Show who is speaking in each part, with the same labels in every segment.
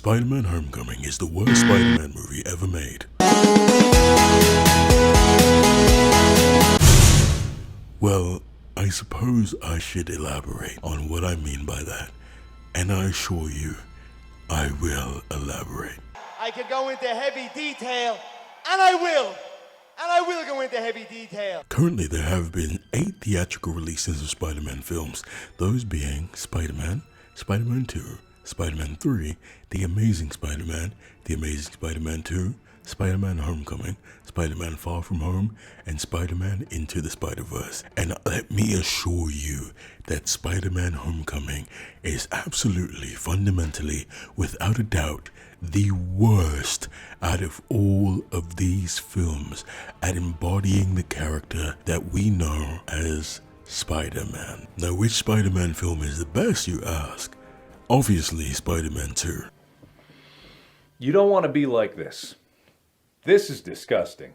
Speaker 1: Spider-Man Homecoming is the worst Spider-Man movie ever made. Well, I suppose I should elaborate on what I mean by that, and I assure you, I will elaborate.
Speaker 2: I could go into heavy detail, and I will! And I will go into heavy detail.
Speaker 1: Currently, there have been 8 theatrical releases of Spider-Man films, those being Spider-Man, Spider-Man 2, Spider-Man 3, The Amazing Spider-Man, The Amazing Spider-Man 2, Spider-Man Homecoming, Spider-Man Far From Home, and Spider-Man Into the Spider-Verse. And let me assure you that Spider-Man Homecoming is absolutely, fundamentally, without a doubt, the worst out of all of these films at embodying the character that we know as Spider-Man. Now, which Spider-Man film is the best, you ask? Obviously, Spider-Man 2.
Speaker 3: You don't want to be like this. This is disgusting.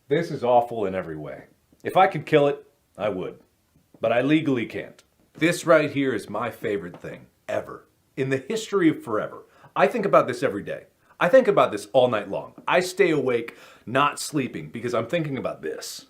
Speaker 3: This is awful in every way. If I could kill it, I would. But I legally can't. This right here is my favorite thing, ever. In the history of forever. I think about this every day. I think about this all night long. I stay awake, not sleeping, because I'm thinking about this.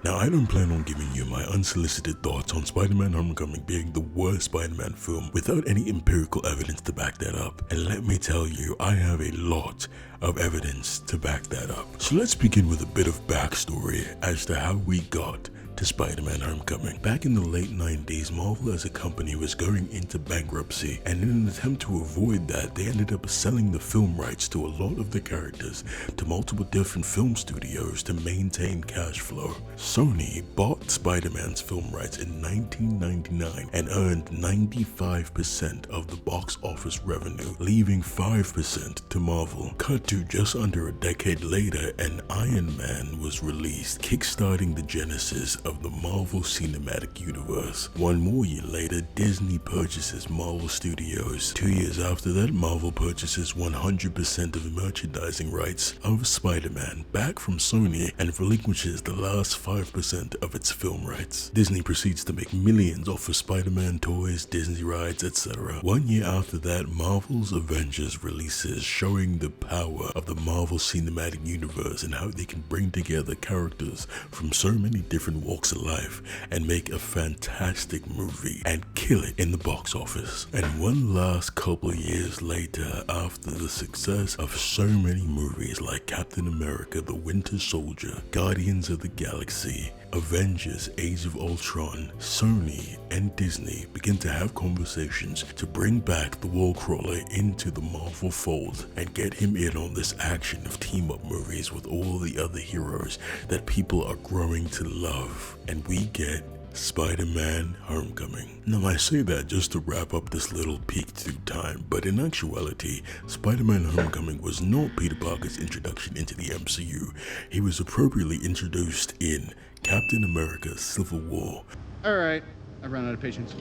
Speaker 1: Now, I don't plan on giving you my unsolicited thoughts on Spider-Man Homecoming being the worst Spider-Man film without any empirical evidence to back that up. And let me tell you, I have a lot of evidence to back that up. So let's begin with a bit of backstory as to how we got to Spider-Man Homecoming. Back in the late 90s, Marvel as a company was going into bankruptcy, and in an attempt to avoid that, they ended up selling the film rights to a lot of the characters to multiple different film studios to maintain cash flow. Sony bought Spider-Man's film rights in 1999 and earned 95% of the box office revenue, leaving 5% to Marvel. Cut to just under a decade later, and Iron Man was released, kickstarting the genesis of the Marvel Cinematic Universe. One more year later, Disney purchases Marvel Studios. 2 years after that, Marvel purchases 100% of the merchandising rights of Spider-Man back from Sony and relinquishes the last 5% of its film rights. Disney proceeds to make millions off of Spider-Man toys, Disney rides, etc. 1 year after that, Marvel's Avengers releases, showing the power of the Marvel Cinematic Universe and how they can bring together characters from so many different walks of life and make a fantastic movie and kill it in the box office. And one last couple of years later, after the success of so many movies like Captain America, The Winter Soldier, Guardians of the Galaxy, Avengers, Age of Ultron, Sony and Disney begin to have conversations to bring back the Wallcrawler into the Marvel fold and get him in on this action of team-up movies with all the other heroes that people are growing to love. And we get Spider-Man Homecoming. Now, I say that just to wrap up this little peek through time, but in actuality, Spider-Man Homecoming was not Peter Parker's introduction into the MCU. He was appropriately introduced in Captain America Civil War.
Speaker 4: Alright, I've run out of patience.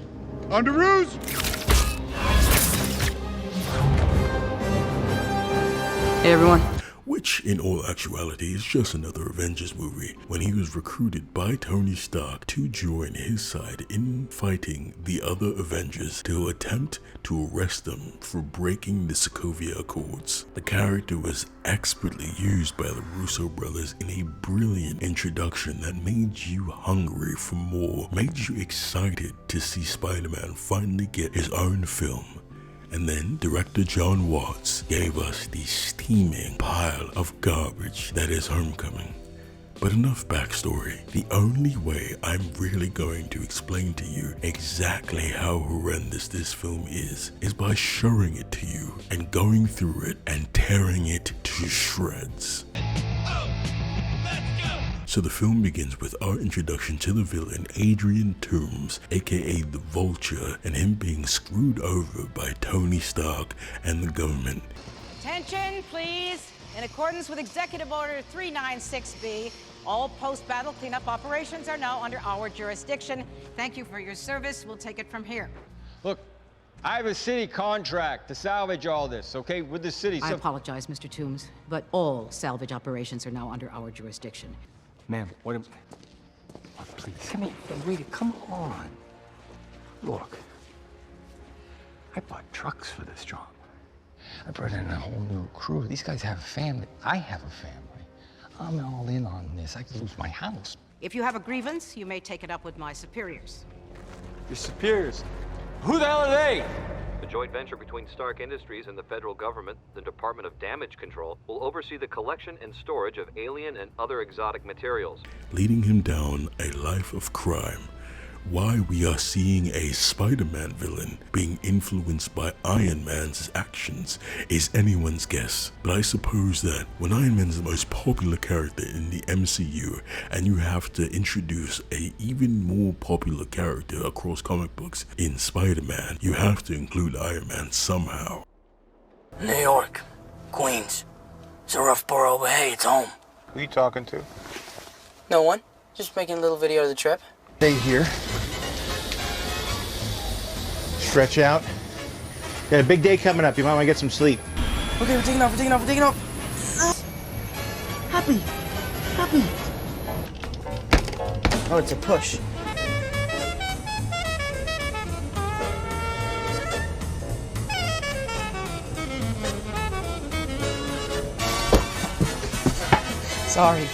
Speaker 4: On to ruse!
Speaker 5: Hey everyone.
Speaker 1: Which, in all actuality, is just another Avengers movie, when he was recruited by Tony Stark to join his side in fighting the other Avengers to attempt to arrest them for breaking the Sokovia Accords. The character was expertly used by the Russo brothers in a brilliant introduction that made you hungry for more, made you excited to see Spider-Man finally get his own film. And then director John Watts gave us the steaming pile of garbage that is Homecoming. But enough backstory. The only way I'm really going to explain to you exactly how horrendous this film is by showing it to you and going through it and tearing it to shreds. So the film begins with our introduction to the villain Adrian Toomes, aka the Vulture, and him being screwed over by Tony Stark and the government.
Speaker 6: Attention, please. In accordance with Executive Order 396B, all post-battle cleanup operations are now under our jurisdiction. Thank you for your service. We'll take it from here.
Speaker 7: Look, I have a city contract to salvage all this, okay, with the city.
Speaker 5: I apologize, Mr. Toomes, but all salvage operations are now under our jurisdiction.
Speaker 7: Ma'am, what am... Oh, please, come here. Rita, come on. Look, I bought trucks for this job.
Speaker 8: I brought in a whole new crew. These guys have a family. I have a family. I'm all in on this. I could lose my house.
Speaker 6: If you have a grievance, you may take it up with my superiors.
Speaker 7: Your superiors? Who the hell are they?
Speaker 9: The joint venture between Stark Industries and the federal government, the Department of Damage Control, will oversee the collection and storage of alien and other exotic materials,
Speaker 1: leading him down a life of crime. Why we are seeing a Spider-Man villain being influenced by Iron Man's actions is anyone's guess, but I suppose that when Iron Man's the most popular character in the MCU and you have to introduce a even more popular character across comic books in Spider-Man, you have to include Iron Man somehow.
Speaker 10: New York, Queens. It's a rough borough, but hey, it's home.
Speaker 4: Who are you talking to?
Speaker 10: No one. Just making a little video of the trip.
Speaker 2: Stay here. Stretch out. Got a big day coming up. You might want to get some sleep.
Speaker 10: Okay, we're taking off, we're taking off, we're taking off. Happy. Happy. Oh, it's a push. Sorry.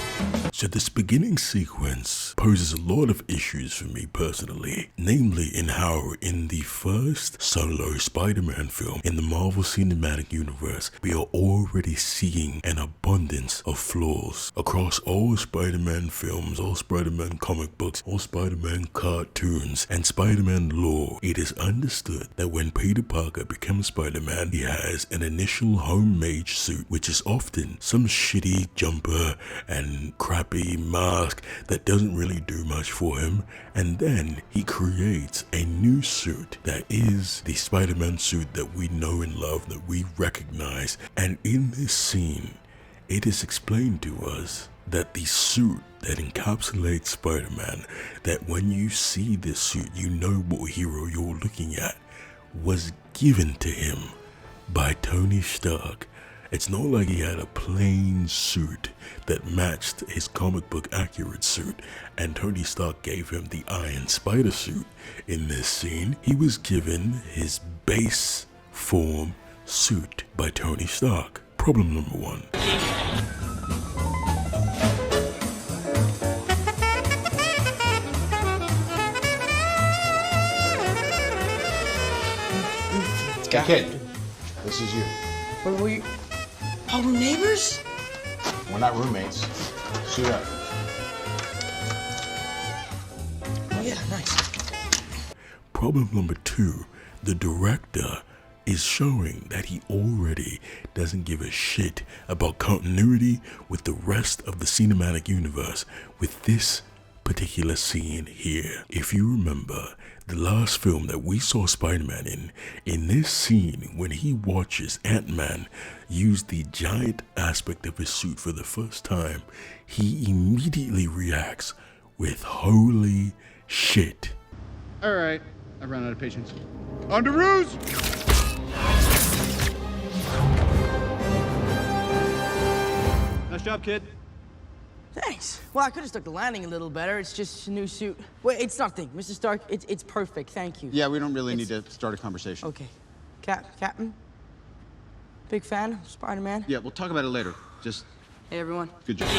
Speaker 1: So this beginning sequence poses a lot of issues for me personally, namely in how in the first solo Spider-Man film in the Marvel Cinematic Universe, we are already seeing an abundance of flaws across all Spider-Man films, all Spider-Man comic books, all Spider-Man cartoons, and Spider-Man lore. It is understood that when Peter Parker becomes Spider-Man, he has an initial homemade suit, which is often some shitty jumper and crappy mask that doesn't really do much for him, and then he creates a new suit that is the Spider-Man suit that we know and love, that we recognize. And in this scene, it is explained to us that the suit that encapsulates Spider-Man, that when you see this suit, you know what hero you're looking at, was given to him by Tony Stark. It's not like he had a plain suit that matched his comic book accurate suit and Tony Stark gave him the Iron Spider suit. In this scene, he was given his base form suit by Tony Stark. Problem number one.
Speaker 4: Kid, this is you.
Speaker 10: What were you? Oh, we're neighbors?
Speaker 4: We're not roommates. Suit up.
Speaker 10: Oh, yeah, nice.
Speaker 1: Problem number two, the director is showing that he already doesn't give a shit about continuity with the rest of the cinematic universe with this particular scene here. If you remember the last film that we saw Spider-Man in this scene when he watches Ant-Man use the giant aspect of his suit for the first time, he immediately reacts with holy shit.
Speaker 4: All right, I ran out of patience. On to ruse! Nice job, kid.
Speaker 10: Thanks. Well, I could have stuck the landing a little better. It's just a new suit. Wait, it's nothing. Mr. Stark, it's perfect. Thank you.
Speaker 4: Yeah, we don't really need to start a conversation.
Speaker 10: Okay. Captain? Big fan of Spider-Man?
Speaker 4: Yeah, we'll talk about it later. Just...
Speaker 10: Hey, everyone.
Speaker 4: Good job.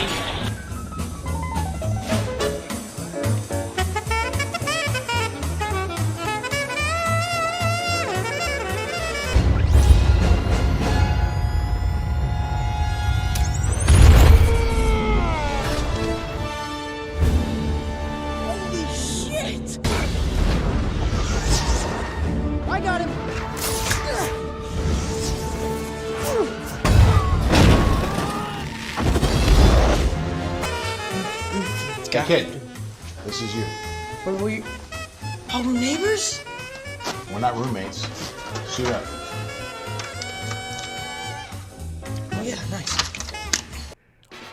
Speaker 4: Kid, this is you.
Speaker 10: What were you? Oh, we're neighbors?
Speaker 4: We're not roommates. Suit up.
Speaker 10: Oh, yeah, nice.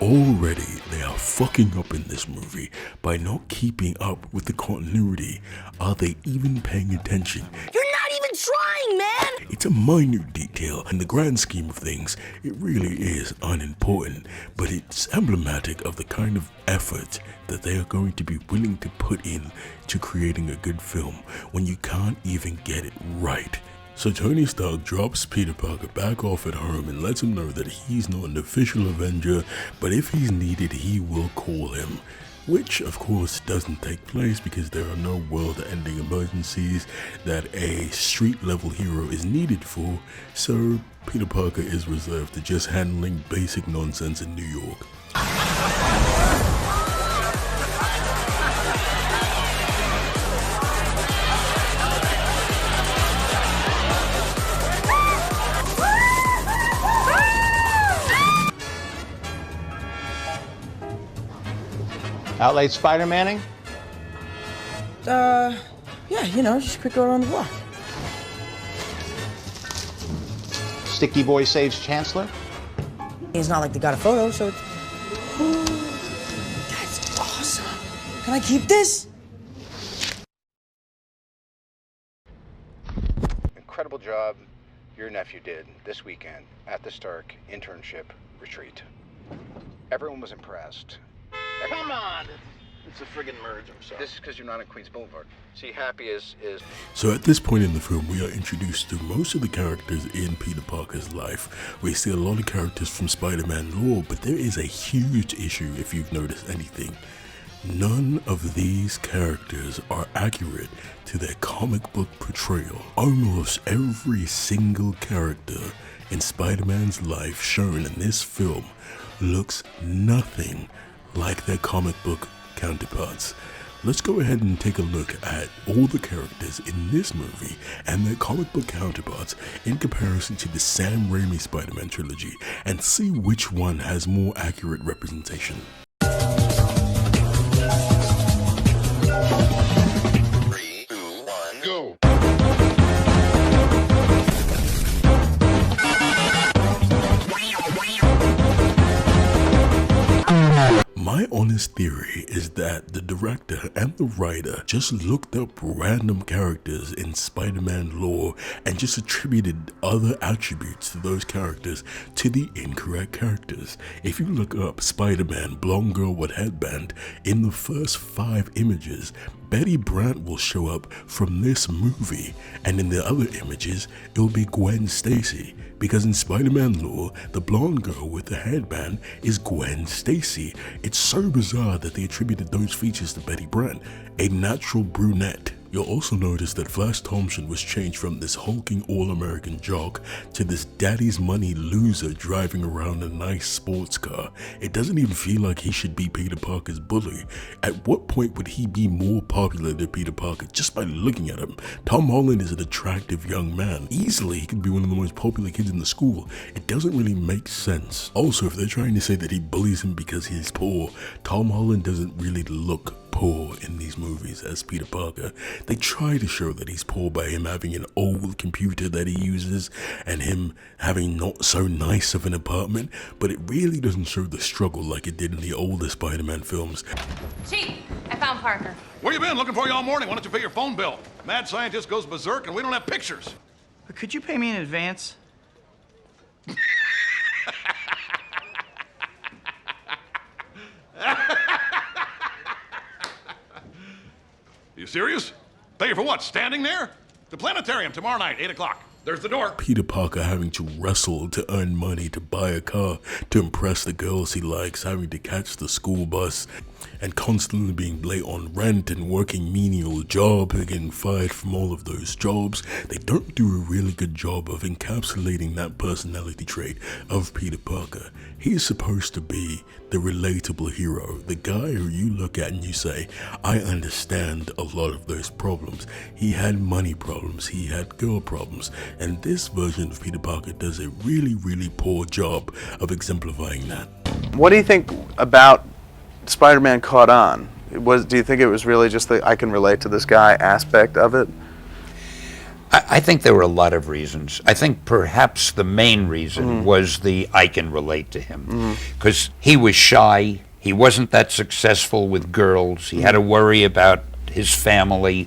Speaker 1: Already, they are fucking up in this movie by not keeping up with the continuity. Are they even paying attention?
Speaker 10: You're not even trying, man!
Speaker 1: It's a minute detail. In the grand scheme of things, it really is unimportant, but it's emblematic of the kind of effort that they are going to be willing to put in to creating a good film when you can't even get it right. So Tony Stark drops Peter Parker back off at home and lets him know that he's not an official Avenger, but if he's needed, he will call him. Which, of course, doesn't take place because there are no world-ending emergencies that a street-level hero is needed for, so Peter Parker is reserved to just handling basic nonsense in New York.
Speaker 2: Out late Spider-Manning?
Speaker 10: Yeah, you know, just a quick go around the block.
Speaker 2: Sticky Boy saves Chancellor?
Speaker 10: It's not like they got a photo, so it's... Ooh, that's awesome. Can I keep this?
Speaker 11: Incredible job your nephew did this weekend at the Stark internship retreat. Everyone was impressed.
Speaker 12: Come on! It's a friggin' merge, I'm sorry.
Speaker 11: This is because you're not in Queens Boulevard. See, Happy is...
Speaker 1: So at this point in the film, we are introduced to most of the characters in Peter Parker's life. We see a lot of characters from Spider-Man lore, but there is a huge issue if you've noticed anything. None of these characters are accurate to their comic book portrayal. Almost every single character in Spider-Man's life shown in this film looks nothing like their comic book counterparts. Let's go ahead and take a look at all the characters in this movie and their comic book counterparts in comparison to the Sam Raimi Spider-Man trilogy and see which one has more accurate representation.
Speaker 12: 3, 2, 1, go!
Speaker 1: My honest theory is that the director and the writer just looked up random characters in Spider-Man lore and just attributed other attributes to those characters to the incorrect characters. If you look up Spider-Man blonde girl with headband, in the first 5 images, Betty Brant will show up from this movie, and in the other images, it'll be Gwen Stacy. Because in Spider-Man lore, the blonde girl with the headband is Gwen Stacy. It's so bizarre that they attributed those features to Betty Brant, a natural brunette. You'll also notice that Flash Thompson was changed from this hulking all-American jock to this daddy's money loser driving around a nice sports car. It doesn't even feel like he should be Peter Parker's bully. At what point would he be more popular than Peter Parker just by looking at him? Tom Holland is an attractive young man. Easily he could be one of the most popular kids in the school. It doesn't really make sense. Also, if they're trying to say that he bullies him because he's poor, Tom Holland doesn't really look poor in these movies as Peter Parker. They try to show that he's poor by him having an old computer that he uses and him having not so nice of an apartment, but it really doesn't show the struggle like it did in the older Spider-Man films.
Speaker 13: Chief, I found Parker.
Speaker 4: Where you been? Looking for you all morning. Why don't you pay your phone bill? Mad scientist goes berserk and we don't have pictures.
Speaker 14: Could you pay me in advance?
Speaker 4: You serious? Pay you for what? Standing there? The planetarium tomorrow night, 8 o'clock. There's the door.
Speaker 1: Peter Parker having to wrestle to earn money to buy a car to impress the girls he likes, having to catch the school bus, and constantly being late on rent and working menial jobs and getting fired from all of those jobs. They don't do a really good job of encapsulating that personality trait of Peter Parker. He's supposed to be the relatable hero, the guy who you look at and you say, I understand a lot of those problems. He had money problems, he had girl problems, and this version of Peter Parker does a really, really poor job of exemplifying that.
Speaker 15: What do you think about Spider-Man caught on? Do you think it was really just the I can relate to this guy aspect of it?
Speaker 16: I think there were a lot of reasons. I think perhaps the main reason was the I can relate to him. Because he was shy, he wasn't that successful with girls, he had to worry about his family.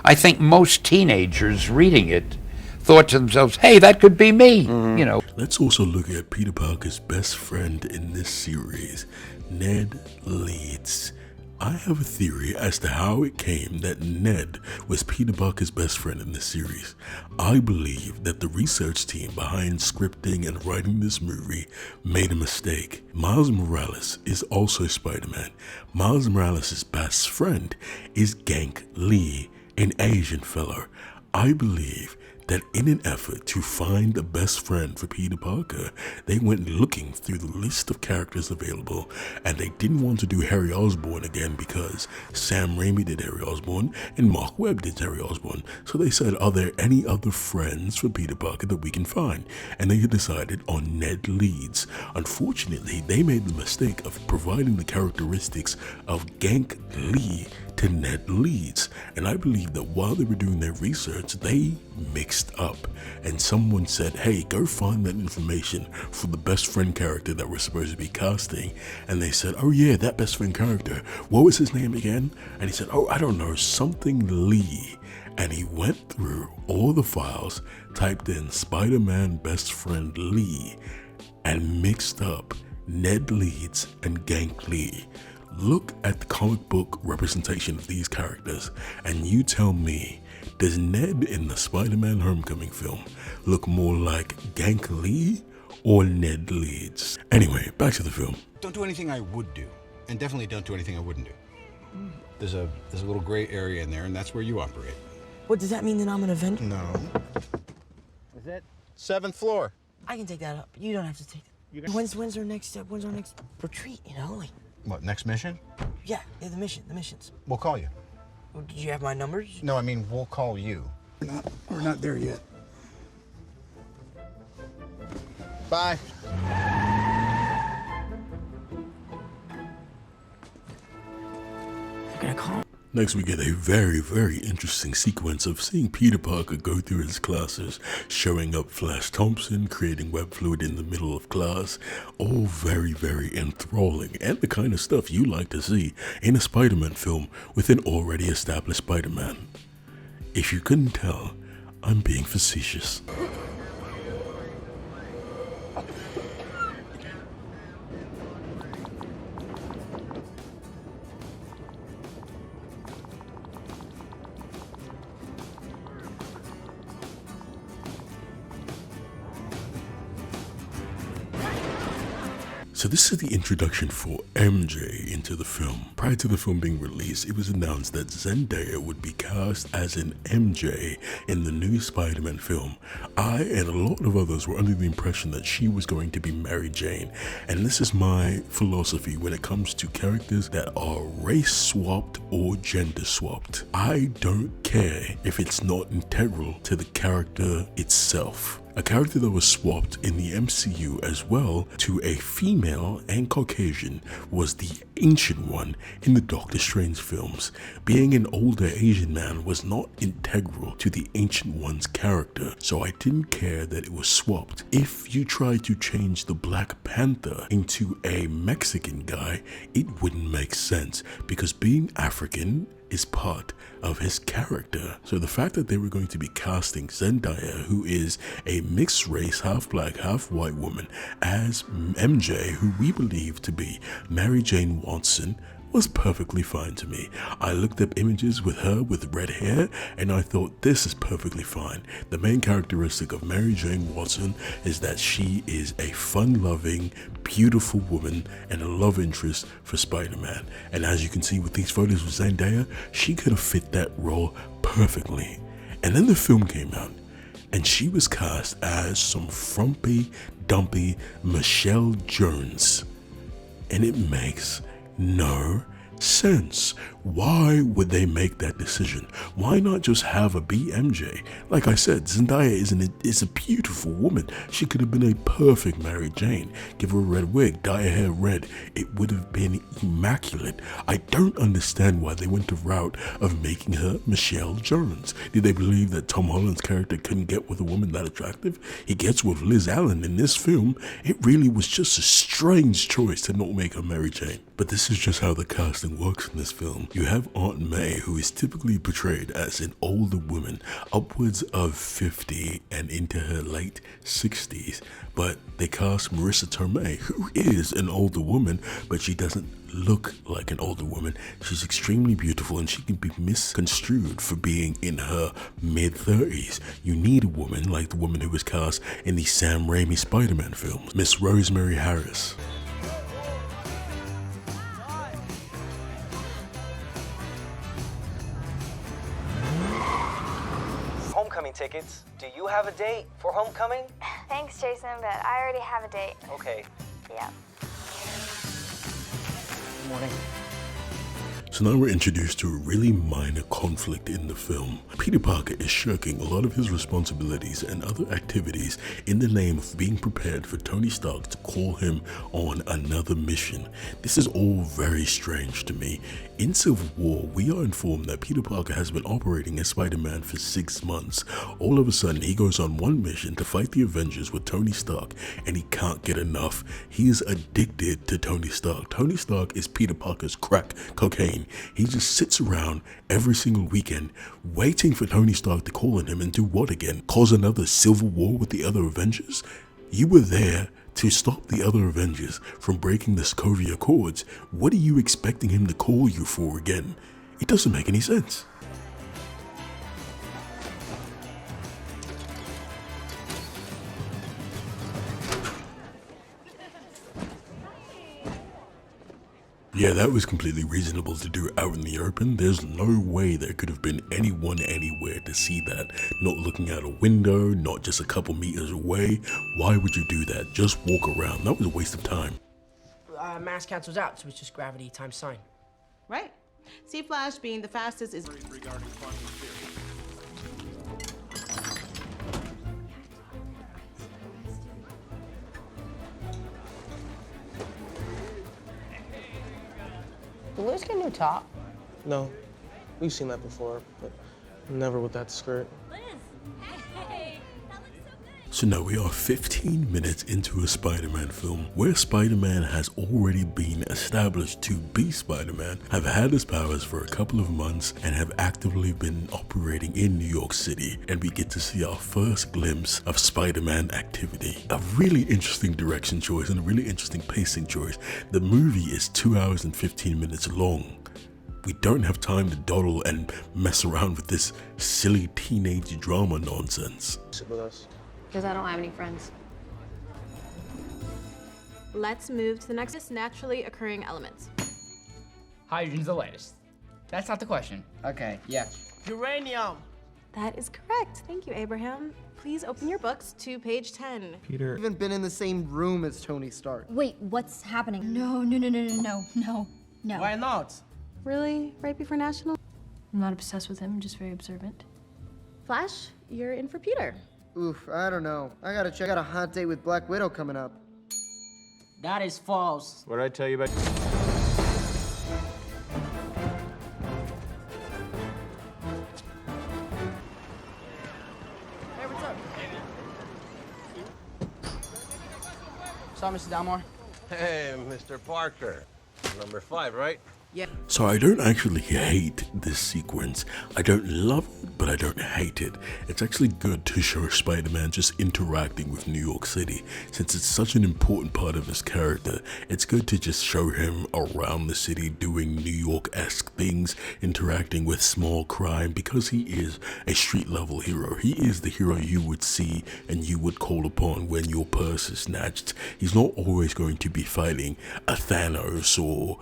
Speaker 16: I think most teenagers reading it thought to themselves, hey, that could be me, you know.
Speaker 1: Let's also look at Peter Parker's best friend in this series, Ned Leeds. I have a theory as to how it came that Ned was Peter Parker's best friend in this series. I believe that the research team behind scripting and writing this movie made a mistake. Miles Morales is also Spider-Man. Miles Morales' best friend is Gank Lee, an Asian fellow. I believe that in an effort to find the best friend for Peter Parker, they went looking through the list of characters available, and they didn't want to do Harry Osborn again because Sam Raimi did Harry Osborn and Mark Webb did Harry Osborn. So they said, are there any other friends for Peter Parker that we can find? And they decided on Ned Leeds. Unfortunately, they made the mistake of providing the characteristics of Gank Lee to Ned Leeds, and I believe that while they were doing their research, they mixed up, and someone said, hey, go find that information for the best friend character that we're supposed to be casting. And they said, oh yeah, that best friend character, what was his name again? And he said, oh, I don't know, something Lee. And he went through all the files, typed in Spider-Man best friend Lee, and mixed up Ned Leeds and Gank Lee. Look at the comic book representation of these characters, and you tell me, does Ned in the Spider-Man Homecoming film look more like Gank Lee or Ned Leeds? Anyway, back to the film.
Speaker 11: Don't do anything I would do, and definitely don't do anything I wouldn't do. There's a little gray area in there, and that's where you operate.
Speaker 10: What, does that mean that I'm an Avenger?
Speaker 11: No. Is it 7th floor?
Speaker 10: I can take that up. You don't have to take it. When's our next retreat, you know? Like,
Speaker 11: What, next mission?
Speaker 10: yeah, the missions.
Speaker 11: We'll call you.
Speaker 10: Well, did you have my numbers?
Speaker 11: No, I mean, we'll call you. We're not there yet. Bye.
Speaker 10: I'm gonna call.
Speaker 1: Next, we get a very, very interesting sequence of seeing Peter Parker go through his classes, showing up Flash Thompson, creating web fluid in the middle of class, all very, very enthralling, and the kind of stuff you like to see in a Spider-Man film with an already established Spider-Man. If you couldn't tell, I'm being facetious. So this is the introduction for MJ into the film. Prior to the film being released, it was announced that Zendaya would be cast as an MJ in the new Spider-Man film. I and a lot of others were under the impression that she was going to be Mary Jane. And this is my philosophy when it comes to characters that are race swapped or gender swapped. I don't care if it's not integral to the character itself. A character that was swapped in the MCU as well to a female and Caucasian was the Ancient One in the Doctor Strange films. Being an older Asian man was not integral to the Ancient One's character, so I didn't care that it was swapped. If you try to change the Black Panther into a Mexican guy, it wouldn't make sense because being African is part of his character. So the fact that they were going to be casting Zendaya, who is a mixed race, half black, half white woman, as MJ, who we believe to be Mary Jane Watson, was perfectly fine to me. I looked up images with her with red hair and I thought this is perfectly fine. The main characteristic of Mary Jane Watson is that she is a fun-loving, beautiful woman and a love interest for Spider-Man. And as you can see with these photos of Zendaya, she could have fit that role perfectly. And then the film came out and she was cast as some frumpy, dumpy Michelle Jones. And it makes no sense. Why would they make that decision? Why not just have a BMJ? Like I said, Zendaya is a beautiful woman. She could have been a perfect Mary Jane. Give her a red wig, dye her hair red. It would have been immaculate. I don't understand why they went the route of making her Michelle Jones. Did they believe that Tom Holland's character couldn't get with a woman that attractive? He gets with Liz Allen in this film. It really was just a strange choice to not make her Mary Jane. But this is just how the casting casting works in this film. You have Aunt May, who is typically portrayed as an older woman, upwards of 50 and into her late 60s, but they cast Marissa Tomei, who is an older woman, but she doesn't look like an older woman. She's extremely beautiful and she can be misconstrued for being in her mid-30s. You need a woman like the woman who was cast in the Sam Raimi Spider-Man films, Miss Rosemary Harris.
Speaker 17: Homecoming tickets. Do you have a date for homecoming?
Speaker 18: Thanks, Jason, but I already have a date.
Speaker 17: Okay.
Speaker 18: Yeah.
Speaker 17: Morning.
Speaker 1: So now we're introduced to a really minor conflict in the film. Peter Parker is shirking a lot of his responsibilities and other activities in the name of being prepared for Tony Stark to call him on another mission. This is all very strange to me. In Civil War, we are informed that Peter Parker has been operating as Spider-Man for 6 months. All of a sudden, he goes on one mission to fight the Avengers with Tony Stark, and he can't get enough. He is addicted to Tony Stark. Tony Stark is Peter Parker's crack cocaine. He just sits around every single weekend waiting for Tony Stark to call on him and do what again? Cause another civil war with the other Avengers? You were there to stop the other Avengers from breaking the Sokovia Accords. What are you expecting him to call you for again? It doesn't make any sense. Yeah, that was completely reasonable to do out in the open. There's no way there could have been anyone anywhere to see that. Not looking out a window, not just a couple meters away. Why would you do that? Just walk around. That was a waste of time.
Speaker 10: Mass cancels out, so it's just gravity times sine.
Speaker 19: Right. See, Flash being the fastest is regarding quantum theory.
Speaker 10: Did Liz get a new top?
Speaker 20: No. We've seen that before, but never with that skirt.
Speaker 1: So now we are 15 minutes into a Spider-Man film where Spider-Man has already been established to be Spider-Man, have had his powers for a couple of months, and have actively been operating in New York City. And we get to see our first glimpse of Spider-Man activity. A really interesting direction choice and a really interesting pacing choice. The movie is 2 hours and 15 minutes long. We don't have time to dawdle and mess around with this silly teenage drama nonsense.
Speaker 20: Sit with us.
Speaker 13: Because I don't have any friends.
Speaker 21: Let's move to the next naturally occurring elements.
Speaker 22: Hydrogen's the latest. That's not the question. Okay, yeah.
Speaker 10: Uranium.
Speaker 21: That is correct. Thank you, Abraham. Please open your books to page 10.
Speaker 2: Peter. Even been in the same room as Tony Stark.
Speaker 23: Wait, what's happening? No.
Speaker 10: Why not?
Speaker 21: Really? Right before National?
Speaker 23: I'm not obsessed with him, I'm just very observant.
Speaker 21: Flash, you're in for Peter.
Speaker 2: Oof, I don't know. I gotta check out a hot date with Black Widow coming up.
Speaker 10: That is false.
Speaker 20: What did I tell you about?
Speaker 10: Hey, what's up? Sorry, Mr. Dalmore.
Speaker 12: Hey, Mr. Parker. Number 5, right?
Speaker 10: Yeah.
Speaker 1: So I don't actually hate this sequence. I don't love it, but I don't hate it. It's actually good to show Spider-Man just interacting with New York City. Since it's such an important part of his character, it's good to just show him around the city doing New York-esque things, interacting with small crime, because he is a street-level hero. He is the hero you would see and you would call upon when your purse is snatched. He's not always going to be fighting a Thanos or,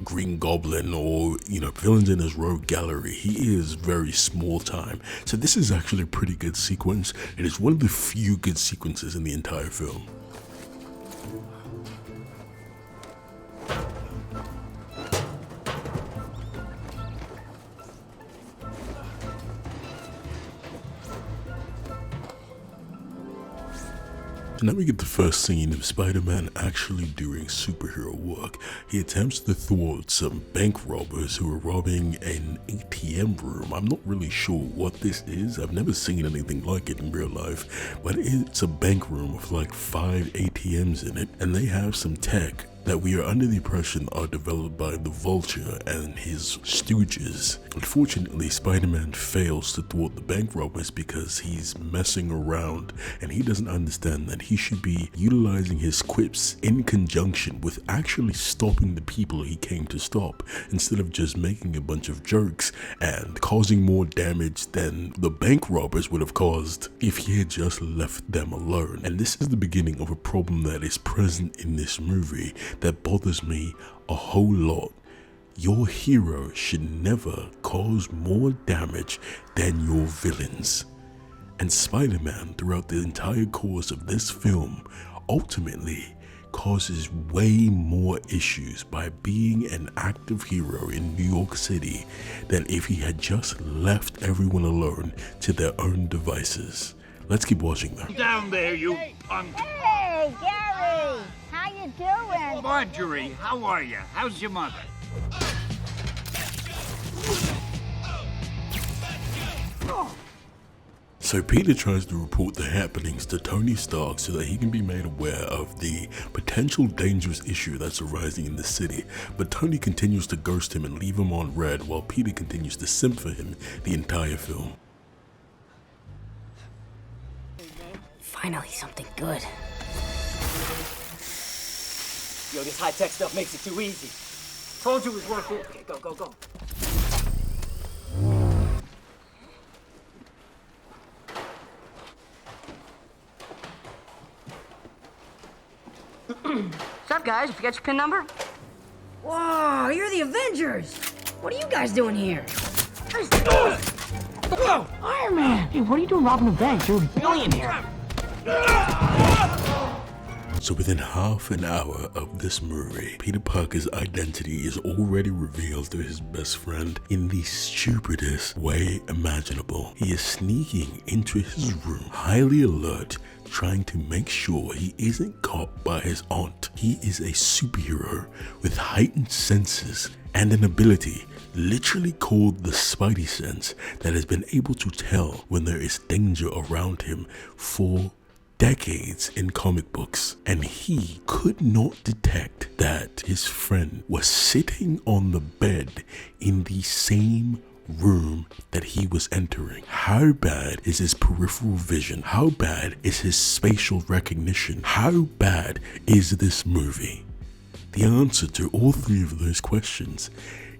Speaker 1: Green Goblin or, villains in his rogue gallery. He is very small time. So this is actually a pretty good sequence. It is one of the few good sequences in the entire film. So now we get the first scene of Spider-Man actually doing superhero work. He attempts to thwart some bank robbers who are robbing an ATM room. I'm not really sure what this is. I've never seen anything like it in real life, but it's a bank room with like 5 ATMs in it, and they have some tech that we are under the impression are developed by the Vulture and his stooges. Unfortunately, Spider-Man fails to thwart the bank robbers because he's messing around and he doesn't understand that he should be utilizing his quips in conjunction with actually stopping the people he came to stop, instead of just making a bunch of jokes and causing more damage than the bank robbers would have caused if he had just left them alone. And this is the beginning of a problem that is present in this movie that bothers me a whole lot. Your hero should never cause more damage than your villains. And Spider-Man, throughout the entire course of this film, ultimately causes way more issues by being an active hero in New York City than if he had just left everyone alone to their own devices. Let's keep watching though.
Speaker 3: Down there, you punk.
Speaker 5: Hey, Gary! How you doing?
Speaker 3: Marjorie, how are you? How's your mother?
Speaker 1: So Peter tries to report the happenings to Tony Stark so that he can be made aware of the potential dangerous issue that's arising in the city, but Tony continues to ghost him and leave him on red while Peter continues to simp for him the entire film.
Speaker 10: Finally, something good.
Speaker 17: Yo, this high-tech stuff makes it too easy. Told you it was worth it. Okay, go, go, go.
Speaker 10: What's up, guys? You forget your PIN number? Whoa, you're the Avengers! What are you guys doing here? Whoa, Iron Man! Hey, what are you doing robbing a bank? You're a billionaire.
Speaker 1: So within half an hour of this movie, Peter Parker's identity is already revealed to his best friend in the stupidest way imaginable. He is sneaking into his room, highly alert, trying to make sure he isn't caught by his aunt. He is a superhero with heightened senses and an ability literally called the Spidey sense that has been able to tell when there is danger around him for decades in comic books, and he could not detect that his friend was sitting on the bed in the same room that he was entering. How bad is his peripheral vision? How bad is his spatial recognition? How bad is this movie? The answer to all three of those questions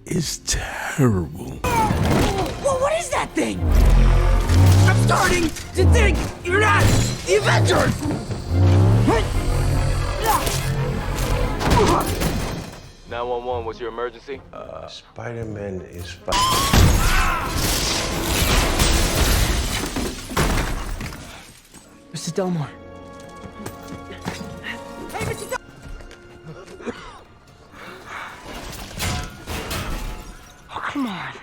Speaker 1: is terrible.
Speaker 10: Whoa, what is that thing? I'm starting to think you're not the Avengers!
Speaker 17: 911, what's your emergency?
Speaker 8: Spider-Man is
Speaker 10: Mr. Delmore. Hey, Mr. Delmore! Oh, come on.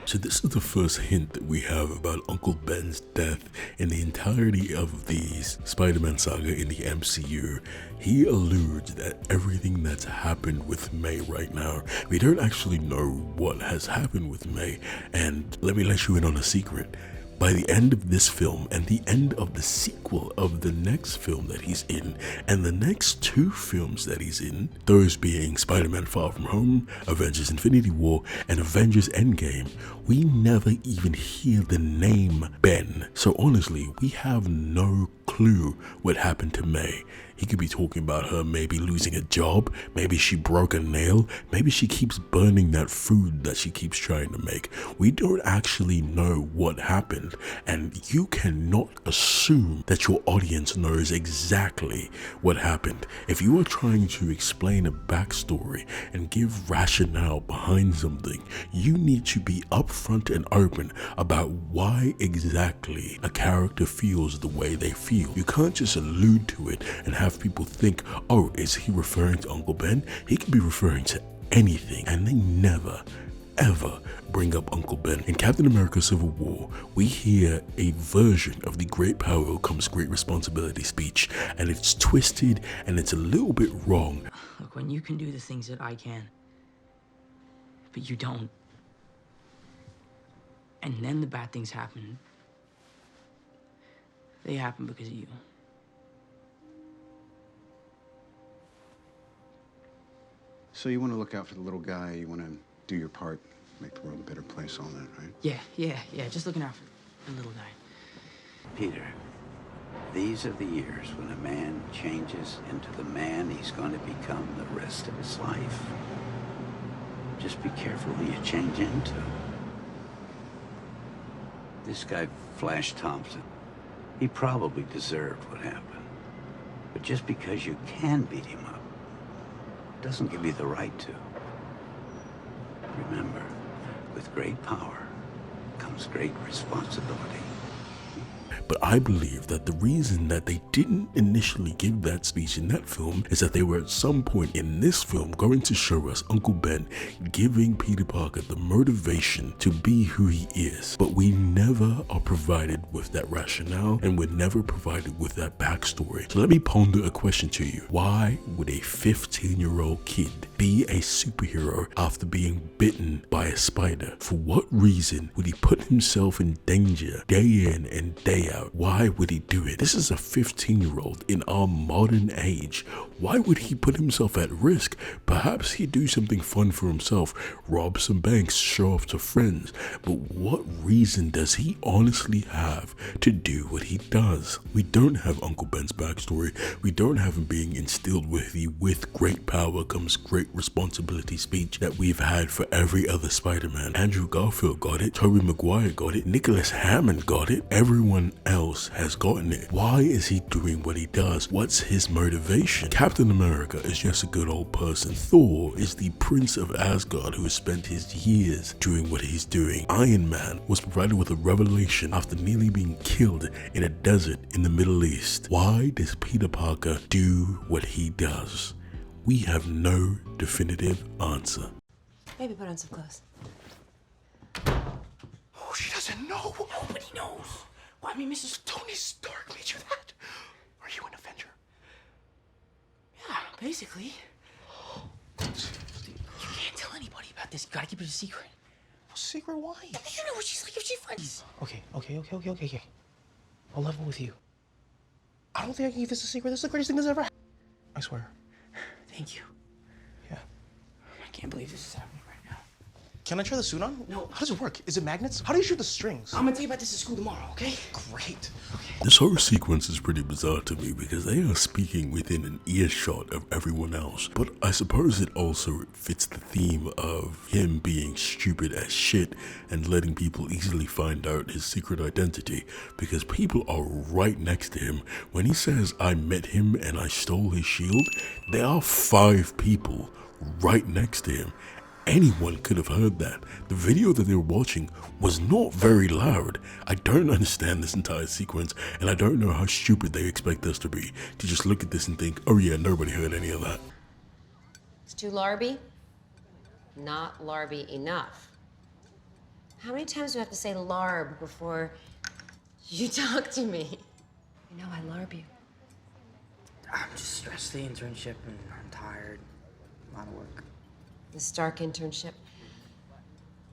Speaker 1: So this is the first hint that we have about Uncle Ben's death in the entirety of the Spider-Man saga in the MCU. He alludes that everything that's happened with May right now, we don't actually know what has happened with May, and let me let you in on a secret. By the end of this film and the end of the sequel of the next film that he's in and the next two films that he's in, those being Spider-Man Far From Home, Avengers Infinity War, and Avengers Endgame, we never even hear the name Ben. So honestly, we have no clue what happened to May. He could be talking about her maybe losing a job, maybe she broke a nail, maybe she keeps burning that food that she keeps trying to make. We don't actually know what happened, and you cannot assume that your audience knows exactly what happened. If you are trying to explain a backstory and give rationale behind something, you need to be upfront and open about why exactly a character feels the way they feel. You can't just allude to it and have people think, oh, is he referring to Uncle Ben? He could be referring to anything, and they never ever bring up Uncle Ben. In Captain America Civil War, we hear a version of the great power comes great responsibility speech, and it's twisted and it's a little bit wrong.
Speaker 10: Look, when you can do the things that I can, but you don't, and then the bad things happen, they happen because of you.
Speaker 11: So you want to look out for the little guy, you want to do your part, make the world a better place, all that, right?
Speaker 10: Yeah, just looking out for the little guy.
Speaker 6: Peter, these are the years when a man changes into the man he's going to become the rest of his life. Just be careful who you change into. This guy, Flash Thompson, he probably deserved what happened. But just because you can beat him up doesn't give you the right to. Remember, with great power comes great responsibility.
Speaker 1: But I believe that the reason that they didn't initially give that speech in that film is that they were at some point in this film going to show us Uncle Ben giving Peter Parker the motivation to be who he is. But we never are provided with that rationale, and we're never provided with that backstory. So let me ponder a question to you. Why would a 15-year-old kid be a superhero after being bitten by a spider? For what reason would he put himself in danger day in and day out? Why would he do it? This is a 15-year-old in our modern age. Why would he put himself at risk? Perhaps he'd do something fun for himself, rob some banks, show off to friends. But what reason does he honestly have to do what he does? We don't have Uncle Ben's backstory. We don't have him being instilled with the "with great power comes great responsibility" speech that we've had for every other Spider-Man. Andrew Garfield got it. Tobey Maguire got it. Nicholas Hammond got it. Everyone else has gotten it. Why is he doing what he does? What's his motivation? Captain America is just a good old person. Thor is the Prince of Asgard who has spent his years doing what he's doing. Iron Man was provided with a revelation after nearly being killed in a desert in the Middle East. Why does Peter Parker do what he does? We have no definitive answer.
Speaker 13: Maybe put on some clothes.
Speaker 20: Oh, she doesn't know. Nobody knows. Well, I mean, Mrs. Tony Stark made you that. Are you an Avenger?
Speaker 10: Yeah, basically. You can't tell anybody about this. You gotta keep it a secret.
Speaker 20: Well, secret why?
Speaker 10: You know what she's like if she finds.
Speaker 20: Okay. I'll level with you. I don't think I can keep this a secret. This is the greatest thing that's ever happened. I swear.
Speaker 10: Thank you.
Speaker 20: Yeah.
Speaker 10: I can't believe this is happening right now.
Speaker 20: Can I try the suit on?
Speaker 10: No.
Speaker 20: How does it work? Is it magnets? How do you shoot the strings?
Speaker 10: I'm gonna tell you about this at school tomorrow, okay?
Speaker 20: Great.
Speaker 1: This whole sequence is pretty bizarre to me because they are speaking within an earshot of everyone else. But I suppose it also fits the theme of him being stupid as shit and letting people easily find out his secret identity, because people are right next to him. When he says, "I met him and I stole his shield," there are 5 people right next to him. Anyone could have heard that. The video that they were watching was not very loud. I don't understand this entire sequence, and I don't know how stupid they expect us to be, to just look at this and think, oh yeah, nobody heard any of that.
Speaker 13: It's too larby? Not larby enough. How many times do I have to say larb before you talk to me? You know I larb you.
Speaker 10: I'm just stressed, the internship, and I'm tired. A lot of work.
Speaker 13: The Stark internship.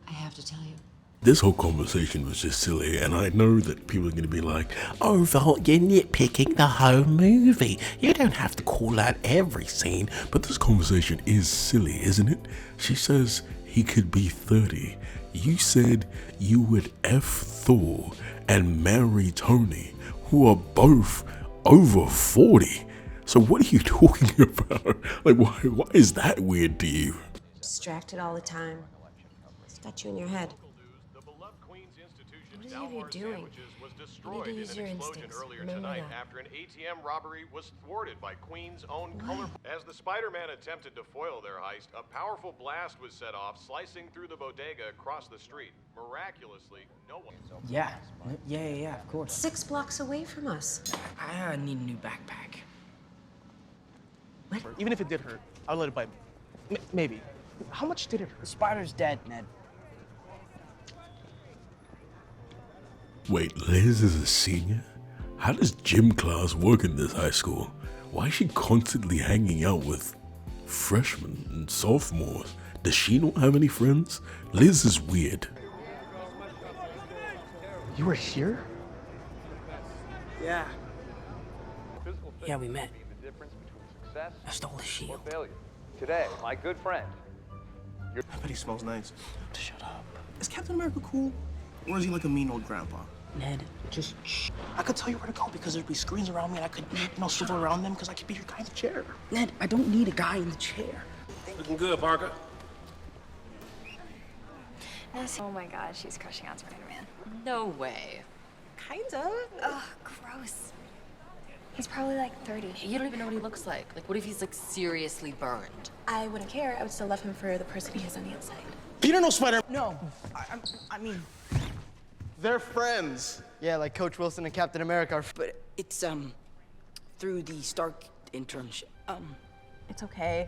Speaker 13: I have to tell you.
Speaker 1: This whole conversation was just silly, and I know that people are going to be like, "Oh, Vault, you're nitpicking the whole movie. You don't have to call out every scene." But this conversation is silly, isn't it? She says he could be 30. You said you would F Thor and marry Tony, who are both over 40. So what are you talking about? Like, why is that weird to you?
Speaker 13: Distracted all the time. It's got you in your head. What are you doing? You need to use your instincts. Remember that.
Speaker 7: After an ATM robbery was thwarted by Queen's own color. As the Spider-Man attempted to foil their heist, a powerful blast was set off, slicing through the bodega across the street. Miraculously, no one.
Speaker 10: Yeah, of course.
Speaker 13: 6 blocks away from us.
Speaker 10: I need a new backpack.
Speaker 13: What?
Speaker 20: Even if it did hurt, I'll let it bite me. Maybe. How much did it hurt?
Speaker 10: The spider's dead, Ned.
Speaker 1: Wait, Liz is a senior? How does gym class work in this high school? Why is she constantly hanging out with freshmen and sophomores? Does she not have any friends? Liz is weird.
Speaker 20: You were here?
Speaker 10: Yeah, we met. I stole the shield.
Speaker 4: today, my good friend.
Speaker 20: I bet he smells nice. Shut up. Is Captain America cool? Or is he like a mean old grandpa? Ned, just shh. I could tell you where to go because there'd be screens around me and I could, swivel around them because I could be your guy in the chair. Ned, I don't need a guy in the chair.
Speaker 9: Looking good, Parker.
Speaker 18: Oh my god, she's crushing on Spider-Man.
Speaker 13: No way.
Speaker 18: Kinda. Ugh, gross. He's probably like 30.
Speaker 14: You don't even know what he looks like. Like, what if he's like seriously burned?
Speaker 18: I wouldn't care. I would still love him for the person he is on the outside.
Speaker 20: Peter knows Spider-Man. No, I mean, they're friends.
Speaker 10: Yeah, like Coach Wilson and Captain America are. But it's, through the Stark internship.
Speaker 21: It's okay.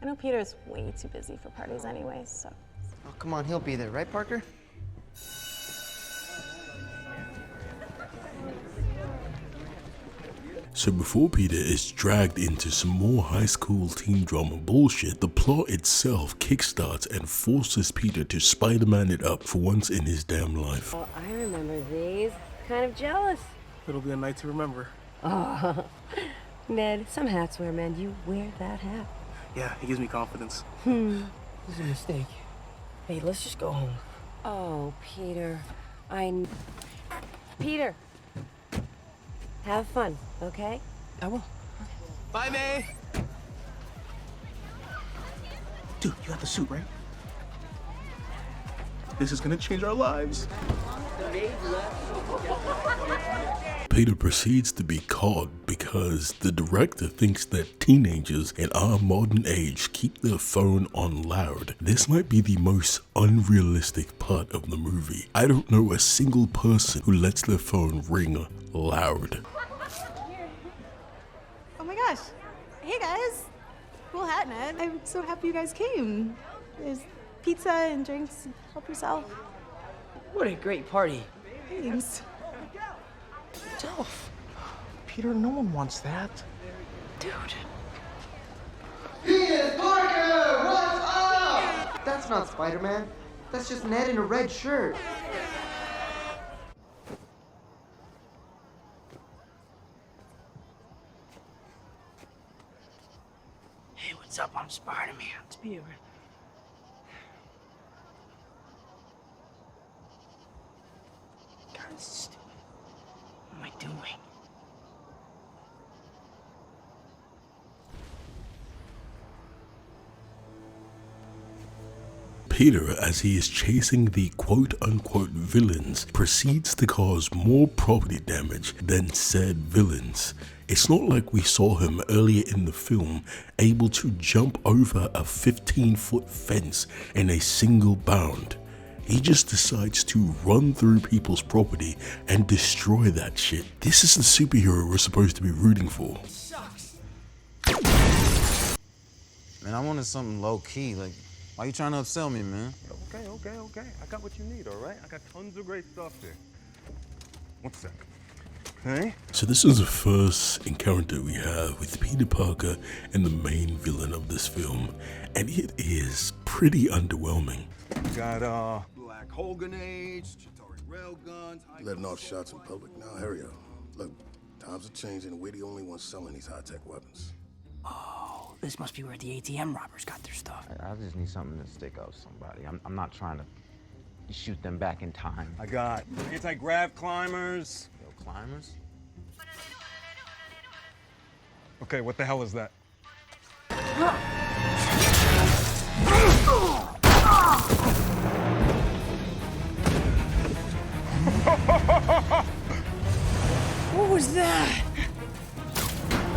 Speaker 21: I know Peter's way too busy for parties anyway, so.
Speaker 10: Oh, come on, he'll be there, right, Parker?
Speaker 1: So before Peter is dragged into some more high school teen drama bullshit, the plot itself kickstarts and forces Peter to Spider-Man it up for once in his damn life.
Speaker 13: Oh, I remember these. Kind of jealous.
Speaker 20: It'll be a night to remember.
Speaker 13: Oh, Ned, some hats wear men. You wear that hat.
Speaker 20: Yeah, he gives me confidence.
Speaker 10: This is a mistake. Hey, let's just go home.
Speaker 13: Oh, Peter. Peter. Have fun, okay?
Speaker 10: I will.
Speaker 20: Bye, May. Dude, you got the suit, right? This is gonna change our lives.
Speaker 1: Peter proceeds to be caught because the director thinks that teenagers in our modern age keep their phone on loud. This might be the most unrealistic part of the movie. I don't know a single person who lets their phone ring loud.
Speaker 21: Oh my gosh. Hey guys. Cool hat, Ned. I'm so happy you guys came. There's pizza and drinks. Help yourself.
Speaker 10: What a great party.
Speaker 21: Thanks.
Speaker 20: Delph. Peter, no one wants that.
Speaker 10: Dude.
Speaker 24: Peter Parker, what's up? That's not Spider-Man. That's just Ned in a red shirt.
Speaker 10: Hey, what's up? I'm Spider-Man. It's Peter. God, this is stupid. What am I doing?
Speaker 1: Peter, as he is chasing the quote-unquote villains, proceeds to cause more property damage than said villains. It's not like we saw him earlier in the film able to jump over a 15-foot fence in a single bound. He just decides to run through people's property and destroy that shit. This is the superhero we're supposed to be rooting for.
Speaker 25: Man, I wanted something low-key, like, why you trying to upsell me, man?
Speaker 9: Okay. I got what you need, all right? I got tons of great stuff here. 1 sec. Okay?
Speaker 1: So this is the first encounter we have with Peter Parker and the main villain of this film, and it is pretty underwhelming.
Speaker 9: We got, black hole grenades, Chitauri railguns...
Speaker 26: Letting off shots in public now, hurry up. Look, times are changing and we're the only ones selling these high-tech weapons.
Speaker 10: Oh, this must be where the ATM robbers got their stuff.
Speaker 25: I just need something to stick up somebody. I'm not trying to shoot them back in time.
Speaker 9: I got anti-grav climbers.
Speaker 25: Yo, climbers?
Speaker 9: Okay, what the hell is that?
Speaker 10: What was that?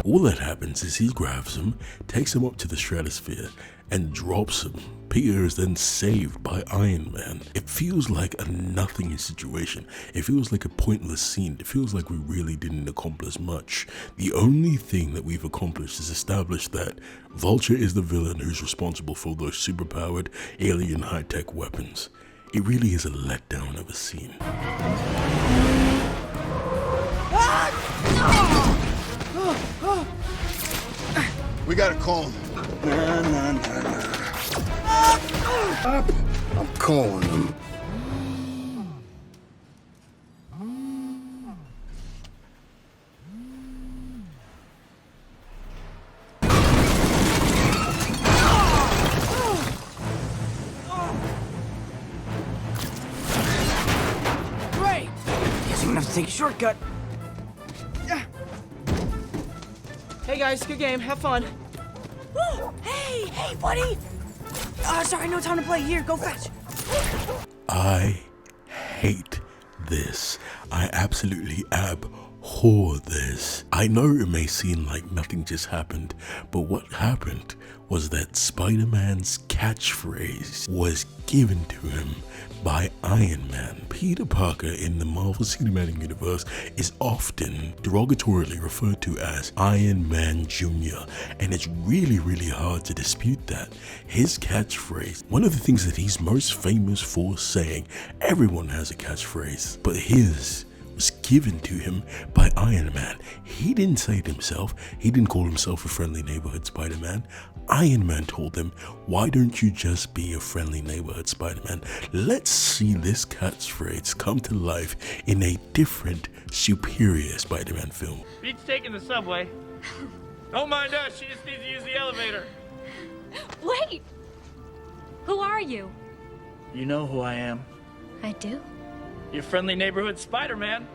Speaker 1: All that happens is he grabs him, takes him up to the stratosphere, and drops him. Peter is then saved by Iron Man. It feels like a nothing situation. It feels like a pointless scene. It feels like we really didn't accomplish much. The only thing that we've accomplished is establish that Vulture is the villain who's responsible for those superpowered alien high-tech weapons. It really is a letdown of a scene.
Speaker 26: We gotta call him. Nah. Up. I'm calling him.
Speaker 10: gonna have to take a shortcut. Hey guys, good game. Have fun. Woo! Hey, buddy. Sorry, no time to play. Here, go fetch.
Speaker 1: I hate this. I absolutely abhor this. I know it may seem like nothing just happened, but what happened was that Spider-Man's catchphrase was given to him by Iron Man. Peter Parker in the Marvel Cinematic Universe is often derogatorily referred to as Iron Man Jr., and it's really hard to dispute that. His catchphrase, one of the things that he's most famous for saying, everyone has a catchphrase, but his was given to him by Iron Man. He didn't say it himself. He didn't call himself a friendly neighborhood Spider-Man. Iron Man told him, why don't you just be a friendly neighborhood Spider-Man? Let's see this catchphrase come to life in a different, superior Spider-Man film.
Speaker 4: Pete's taking the subway. Don't mind us, she just needs to use the elevator.
Speaker 15: Wait! Who are you?
Speaker 4: You know who I am.
Speaker 15: I do?
Speaker 4: Your friendly neighborhood Spider-Man.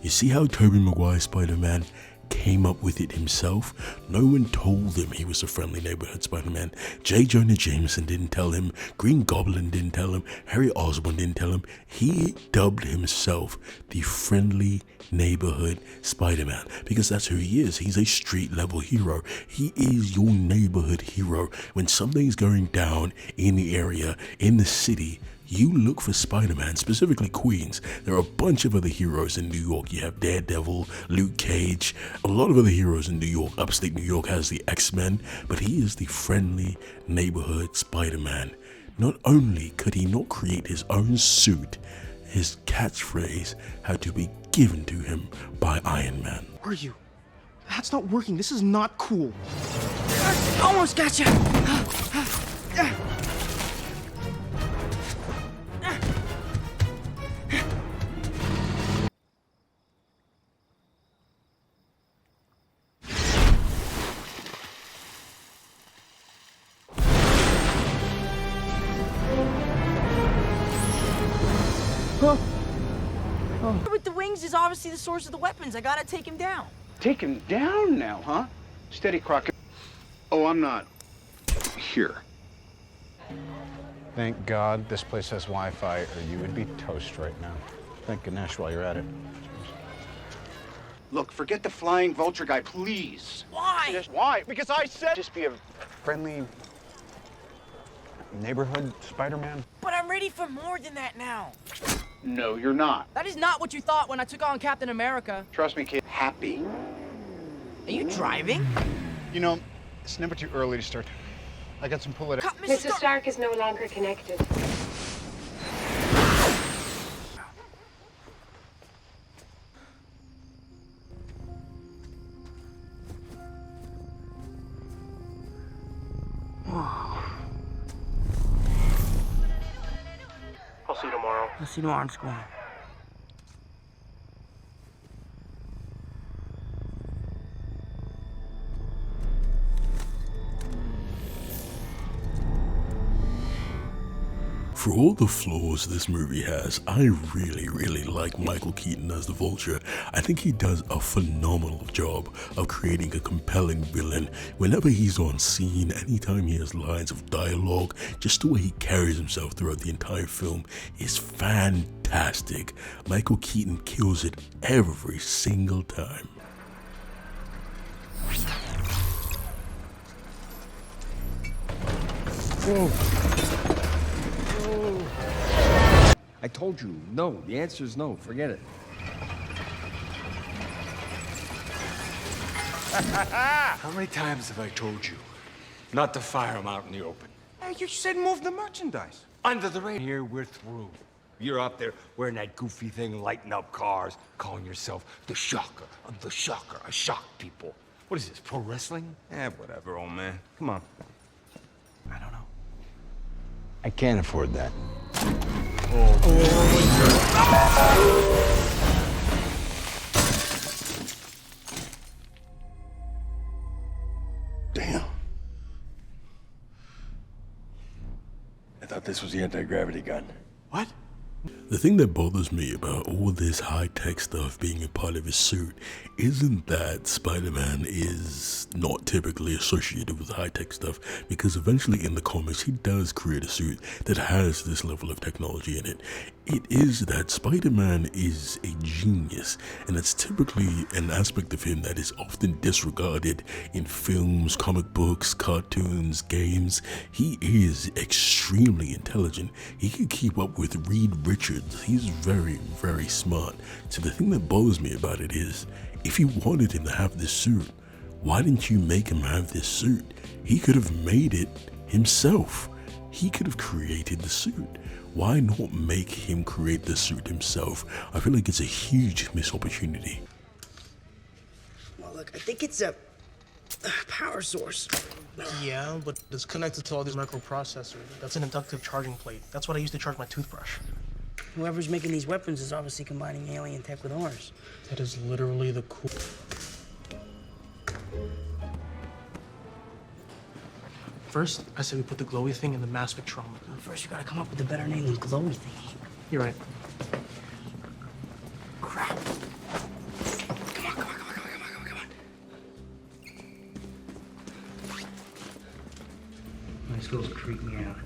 Speaker 1: You see how Tobey Maguire's Spider-Man came up with it himself? No one told him he was a friendly neighborhood Spider-Man. J. Jonah Jameson didn't tell him. Green Goblin didn't tell him. Harry Osborn didn't tell him. He dubbed himself the friendly neighborhood Spider-Man because that's who he is. He's a street level hero. He is your neighborhood hero. When something's going down in the area, in the city, you look for Spider-Man, specifically Queens. There are a bunch of other heroes in New York. You have Daredevil, Luke Cage, a lot of other heroes in New York. Upstate New York has the X-Men, but he is the friendly neighborhood Spider-Man. Not only could he not create his own suit, his catchphrase had to be given to him by Iron Man.
Speaker 20: Where are you? That's not working. This is not cool.
Speaker 10: Almost got you. With the wings is obviously the source of the weapons. I gotta take him down.
Speaker 11: Take him down now, huh? Steady, Crockett. Oh, I'm not here.
Speaker 16: Thank God this place has Wi-Fi, or you would be toast right now. Thank Ganesh while you're at it.
Speaker 11: Look, forget the flying vulture guy, please.
Speaker 10: Why?
Speaker 11: Why? Because I said
Speaker 16: Just be a friendly neighborhood Spider-Man.
Speaker 10: But I'm ready for more than that now.
Speaker 11: No, you're not.
Speaker 10: That is not what you thought when I took on Captain America.
Speaker 11: Trust me, kid. Happy.
Speaker 10: Are you driving?
Speaker 16: You know, it's never too early to start. I got some political.
Speaker 13: Mrs. Stark is no longer connected.
Speaker 20: I'll see you tomorrow.
Speaker 10: I'll see you tomorrow in school.
Speaker 1: For all the flaws this movie has, I really like Michael Keaton as the Vulture. I think he does a phenomenal job of creating a compelling villain. Whenever he's on scene, anytime he has lines of dialogue, just the way he carries himself throughout the entire film is fantastic. Michael Keaton kills it every single time.
Speaker 19: I told you, no. The answer is no. Forget it. How many times have I told you not to fire them out in the open? Hey, you said move the merchandise. Under the radar. Here, we're through. You're out there wearing that goofy thing, lighting up cars, calling yourself the Shocker. I'm the Shocker. I shock people. What is this, pro wrestling? Eh, whatever, old man. Come on. I don't know.
Speaker 25: I can't afford that.
Speaker 26: Damn. I thought
Speaker 2: this was the anti-gravity gun.
Speaker 20: What?
Speaker 1: The thing that bothers me about all this high-tech stuff being a part of his suit isn't that Spider-Man is not typically associated with high-tech stuff, because eventually in the comics he does create a suit that has this level of technology in it. It is that Spider-Man is a genius, and it's typically an aspect of him that is often disregarded in films, comic books, cartoons, games. He is extremely intelligent. He can keep up with Reed Richards. He's very, very smart. So the thing that bothers me about it is, if you wanted him to have this suit, why didn't you make him have this suit? He could have made it himself. He could have created the suit. Why not make him create the suit himself? I feel like it's a huge missed opportunity.
Speaker 10: Well, look, I think it's a power source.
Speaker 20: Yeah, but it's connected to all these microprocessors. That's an inductive charging plate. That's what I use to charge my toothbrush.
Speaker 10: Whoever's making these weapons is obviously combining alien tech with ours.
Speaker 20: That is literally the cool. First, I said we put the glowy thing in the mass spectrometer.
Speaker 10: First, you gotta come up with a better name than glowy thing.
Speaker 20: You're right.
Speaker 10: Crap. Come on. These girls creep me out.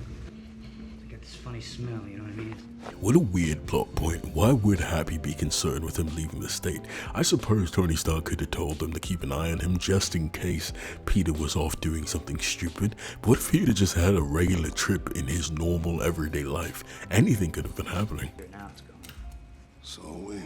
Speaker 10: They get this funny smell, you know what I mean?
Speaker 1: What a weird plot point. Why would Happy be concerned with him leaving the state? I suppose Tony Stark could have told them to keep an eye on him just in case Peter was off doing something stupid. But what if Peter just had a regular trip in his normal everyday life? Anything could have been happening.
Speaker 10: Now it's going.
Speaker 26: So we.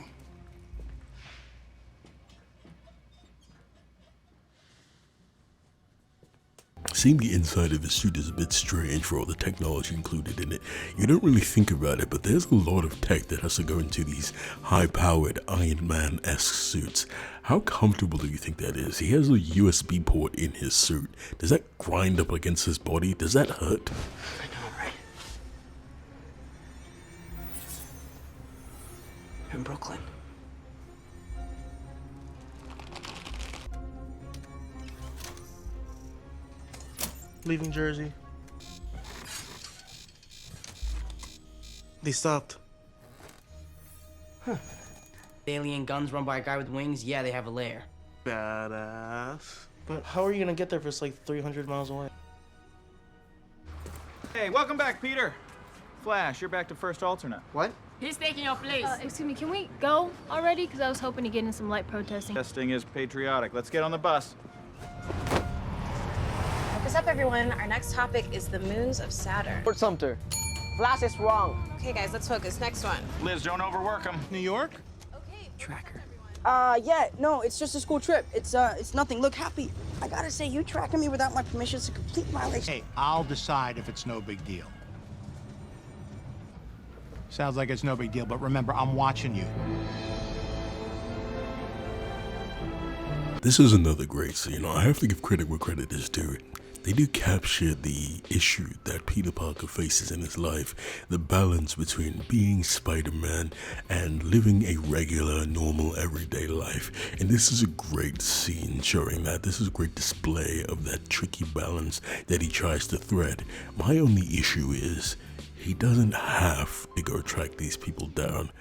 Speaker 1: Seeing the inside of his suit is a bit strange for all the technology included in it. You don't really think about it, but there's a lot of tech that has to go into these high-powered Iron Man-esque suits. How comfortable do you think that is? He has a USB port in his suit. Does that grind up against his body? Does that hurt?
Speaker 20: I know, right?
Speaker 10: In Brooklyn.
Speaker 20: Leaving Jersey. They stopped.
Speaker 10: Huh. Alien guns run by a guy with wings? Yeah, they have a lair.
Speaker 20: Badass. But how are you gonna get there if it's like 300 miles away?
Speaker 3: Hey, welcome back, Peter. Flash, you're back to first alternate.
Speaker 24: What?
Speaker 15: He's taking your place.
Speaker 5: Excuse me, can we go already? Because I was hoping to get in some light protesting.
Speaker 3: Testing is patriotic. Let's get on the bus.
Speaker 13: What's up, everyone? Our next topic is the moons of Saturn.
Speaker 24: Fort Sumter. Flash is wrong.
Speaker 13: Okay, guys, let's focus. Next one.
Speaker 3: Liz, don't overwork him.
Speaker 20: New York?
Speaker 10: Tracker. Yeah, no, it's just a school trip. It's nothing. Look, Happy, I gotta say, you tracking me without my permission is a complete violation.
Speaker 12: Hey, I'll decide if it's no big deal. Sounds like it's no big deal, but remember, I'm watching you.
Speaker 1: This is another great scene. I have to give credit where credit is due. They do capture the issue that Peter Parker faces in his life, the balance between being Spider-Man and living a regular, normal, everyday life. And this is a great scene showing that. This is a great display of that tricky balance that he tries to thread. My only issue is he doesn't have to go track these people down.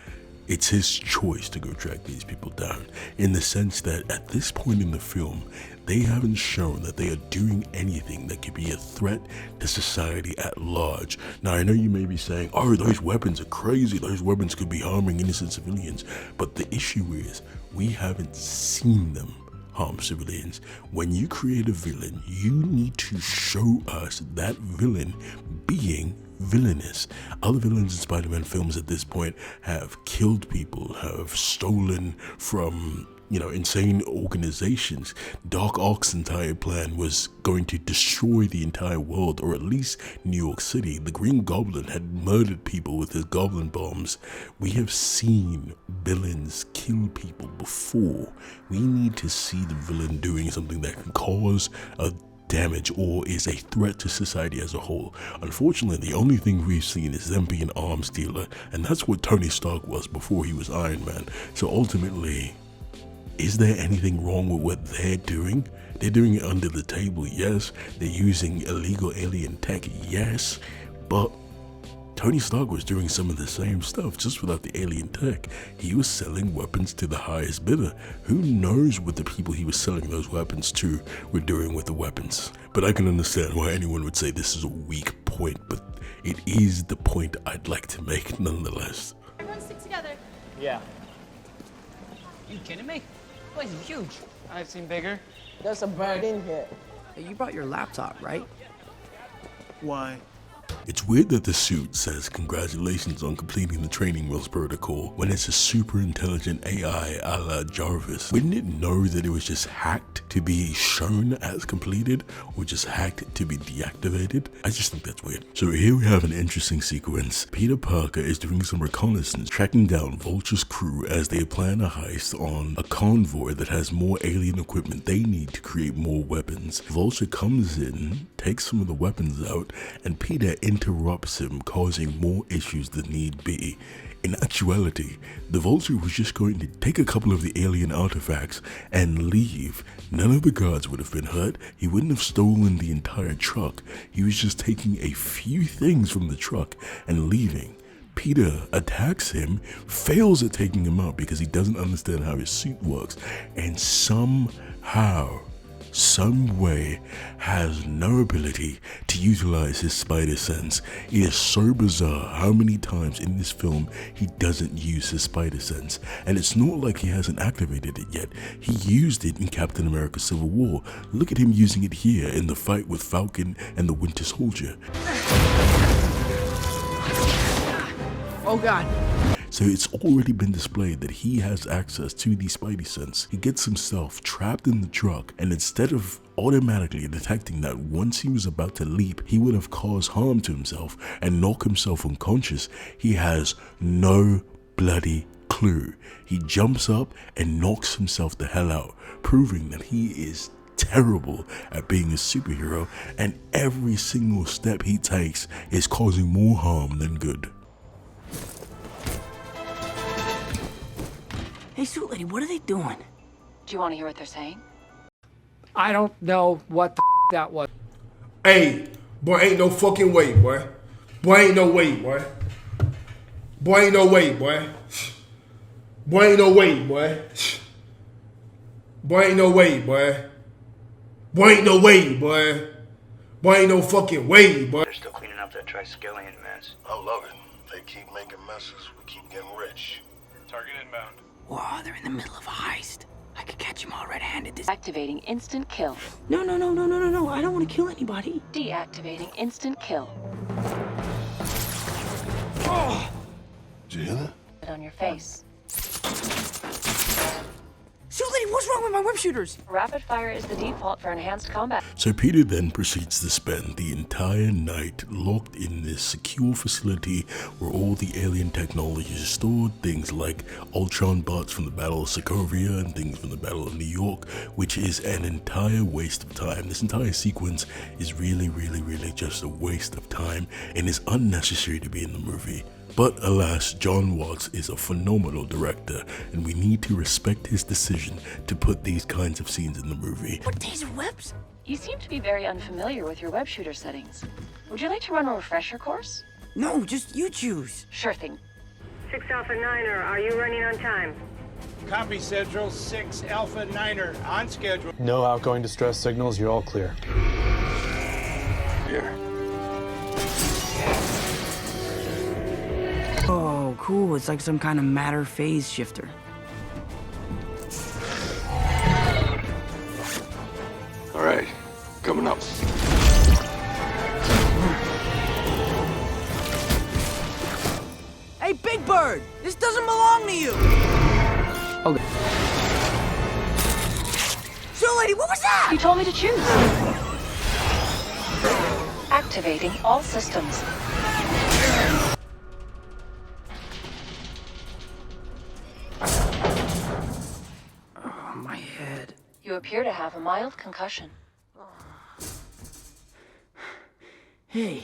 Speaker 1: It's his choice to go track these people down, in the sense that at this point in the film, they haven't shown that they are doing anything that could be a threat to society at large. Now, I know you may be saying, oh, those weapons are crazy, those weapons could be harming innocent civilians, but the issue is, we haven't seen them harm civilians. When you create a villain, you need to show us that villain being villainous. Other villains in Spider-Man films at this point have killed people, have stolen from, insane organizations. Doc Ock's entire plan was going to destroy the entire world, or at least New York City. The Green Goblin had murdered people with his goblin bombs. We have seen villains kill people before. We need to see the villain doing something that can cause a damage or is a threat to society as a whole. Unfortunately, the only thing we've seen is them being an arms dealer, and that's what Tony Stark was before he was Iron Man. So ultimately, is there anything wrong with what they're doing? They're doing it under the table, yes. They're using illegal alien tech, yes. But Tony Stark was doing some of the same stuff, just without the alien tech. He was selling weapons to the highest bidder. Who knows what the people he was selling those weapons to were doing with the weapons? But I can understand why anyone would say this is a weak point, but it is the point I'd like to make nonetheless.
Speaker 5: Everyone stick together.
Speaker 3: Yeah.
Speaker 2: You kidding me? This place is huge.
Speaker 3: I've seen bigger.
Speaker 10: There's a bird in here. Hey, you brought your laptop, right?
Speaker 20: Why?
Speaker 1: It's weird that the suit says congratulations on completing the training wheels protocol when it's a super intelligent AI a la Jarvis. Wouldn't it know that it was just hacked to be shown as completed or just hacked to be deactivated? I just think that's weird. So here we have an interesting sequence. Peter Parker is doing some reconnaissance, tracking down Vulture's crew as they plan a heist on a convoy that has more alien equipment they need to create more weapons. Vulture comes in, takes some of the weapons out, and Peter interrupts him, causing more issues than need be. In actuality, the Vulture was just going to take a couple of the alien artifacts and leave. None of the guards would have been hurt. He wouldn't have stolen the entire truck. He was just taking a few things from the truck and leaving. Peter attacks him, fails at taking him out because he doesn't understand how his suit works, and somehow, some way, has no ability to utilize his spider sense. It is so bizarre how many times in this film he doesn't use his spider sense, and it's not like he hasn't activated it yet. He used it in Captain America Civil War. Look at him using it here in the fight with Falcon and the Winter Soldier.
Speaker 10: Oh God.
Speaker 1: So it's already been displayed that he has access to the Spidey sense. He gets himself trapped in the truck, and instead of automatically detecting that once he was about to leap, he would have caused harm to himself and knock himself unconscious, he has no bloody clue. He jumps up and knocks himself the hell out, proving that he is terrible at being a superhero, and every single step he takes is causing more harm than good.
Speaker 10: Hey, Suit Lady, what are they doing?
Speaker 14: Do you want to hear what they're saying?
Speaker 2: I don't know what the that was.
Speaker 24: Hey, boy, ain't no fucking way, boy. Boy, ain't no way, boy. Boy, ain't no way, boy. Boy, ain't no way, boy. Boy, ain't no way, boy. Boy, ain't no way, boy. Boy, ain't no fucking way, boy.
Speaker 6: They're still cleaning up that Triskelion mess.
Speaker 26: I love it. They keep making messes, we keep getting rich.
Speaker 4: Target inbound.
Speaker 10: Whoa, they're in the middle of a heist. I could catch them all red-handed.
Speaker 14: Activating instant kill.
Speaker 10: No. I don't want to kill anybody.
Speaker 14: Deactivating instant kill.
Speaker 10: Oh!
Speaker 26: Did you hear that?
Speaker 14: It on your face.
Speaker 10: Suit Lady, what's wrong with my web shooters?
Speaker 14: Rapid fire is the default for enhanced combat.
Speaker 1: So Peter then proceeds to spend the entire night locked in this secure facility where all the alien technology is stored, things like Ultron bots from the Battle of Sokovia and things from the Battle of New York, which is an entire waste of time. This entire sequence is really just a waste of time and is unnecessary to be in the movie. But alas, John Watts is a phenomenal director, and we need to respect his decision to put these kinds of scenes in the movie.
Speaker 10: What days are webs?
Speaker 14: You seem to be very unfamiliar with your web shooter settings. Would you like to run a refresher course?
Speaker 10: No, just you choose.
Speaker 14: Sure thing.
Speaker 8: 6 Alpha Niner, are you running on time?
Speaker 2: Copy, Central. 6 Alpha Niner on schedule.
Speaker 17: No outgoing distress signals. You're all clear.
Speaker 26: Here.
Speaker 10: Oh, cool. It's like some kind of matter phase shifter.
Speaker 26: All right, coming up.
Speaker 10: Hey, Big Bird! This doesn't belong to you! Okay. Suit Lady, what was that?
Speaker 14: You told me to choose. Activating all systems.
Speaker 10: My head.
Speaker 14: You appear to have a mild concussion.
Speaker 10: Hey,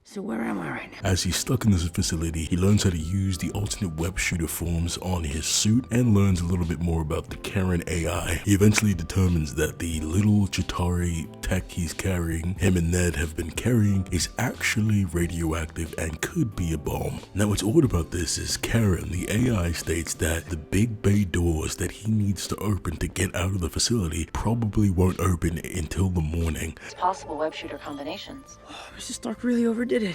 Speaker 10: is So where am I right now?
Speaker 1: As he's stuck in this facility, he learns how to use the alternate web shooter forms on his suit and learns a little bit more about the Karen AI. He eventually determines that the little Chitauri tech he's carrying, him and Ned have been carrying, is actually radioactive and could be a bomb. Now what's odd about this is Karen, the AI, states that the big bay doors that he needs to open to get out of the facility probably won't open until the morning.
Speaker 14: It's possible web shooter combinations.
Speaker 10: Mr. Stark really overdid it.